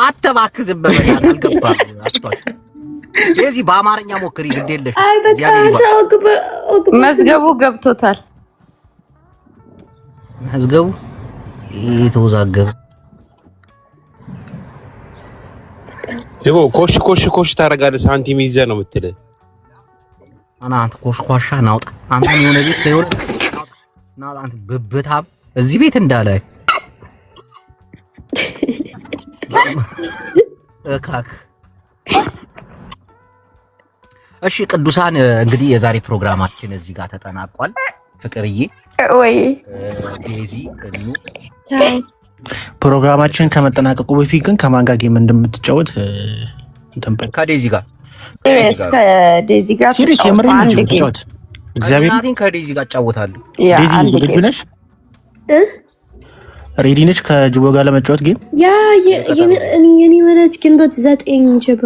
አተባክዝም በመጣ አልገባም። አጥቷሽ ዴዚ በአማርኛ ሞክሪ ግድ የለሽ። አይ በቃ መዝገቡ ገብቶታል። መዝገቡ የተወዛገበ ደግሞ ኮሽ ታደርጋለህ። ሳንቲም ይዘህ ነው የምትልህ። አንተ ኮሽኳሻ ናውጣ። አንተ የሆነ ቤት ሳይሆን ናውጣ። አንተ ብብታም እዚህ ቤት እንዳለ እካክ። እሺ ቅዱሳን፣ እንግዲህ የዛሬ ፕሮግራማችን እዚህ ጋር ተጠናቋል። ፍቅርዬ ወይ ዴዚ እኑ ፕሮግራማችን ከመጠናቀቁ በፊት ግን ከማን ጋር ጌም እንደምትጫወት ከዴዚ ጋር ከዴዚ ጋር ሲሪየስ የምር ነው። እግዚአብሔር እናቴን ከዴዚ ጋር እጫወታለሁ። ዴዚ ዝግጁ ነሽ? ሬዲ ነሽ ከጅቦ ጋር ለመጫወት ጌም? ያ የኔ ማለት ግንቦት 9 ጅቦ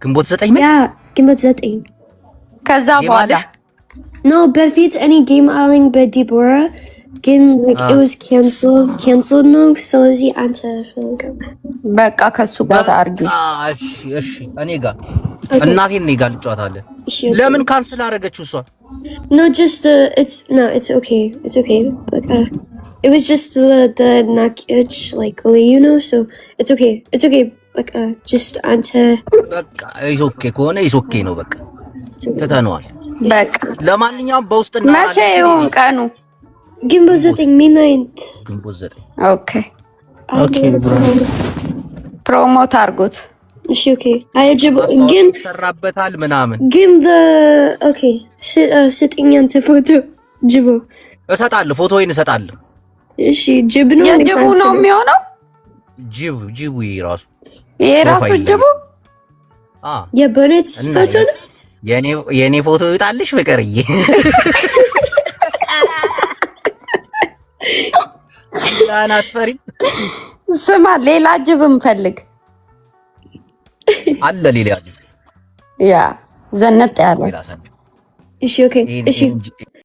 ግንቦት 9 ምን? ያ ግንቦት 9 ከዛ በኋላ ኖ በፊት እኔ ጌም አለኝ በዲቦራ ግን like it was canceled ነው። ስለዚህ አንተ ፈልገው በቃ ከሱ ጋር አርጊ። እሺ እኔ ጋር እናቴን እኔ ጋር ልጫወታለን። ለምን ካንስል አደረገችው እሷ? No, just it's okay. It's okay. Like it was just the knockage like you know, so it's okay. It's okay. Like just ante በቃ is okay ከሆነ is okay ነው። በቃ ተታነዋል። በቃ ለማንኛውም በውስጥና መቼ ይሁን ቀኑ? ግንቦት 9 midnight ግንቦት 9 ኦኬ ፕሮሞት አድርጉት። እሺ ኦኬ አያጅብ ግን ይሰራበታል ምናምን ግን ኦኬ ስጥኝ አንተ ፎቶ ጅቦ እሰጣለሁ። ፎቶዬን እሰጣለሁ። እሺ ጅብ ነው የጅቡ ነው የሚሆነው። ጅቡ ይራሱ የራሱ ጅቡ የቦኔት ፎቶ ነው። የኔ ፎቶ ይጣልሽ ፍቅርዬ። ያናት ፈሪ ስማ፣ ሌላ ጅብ እንፈልግ አለ። ሌላ ጅብ ያ ዘነጥ ያለ እሺ ኦኬ እሺ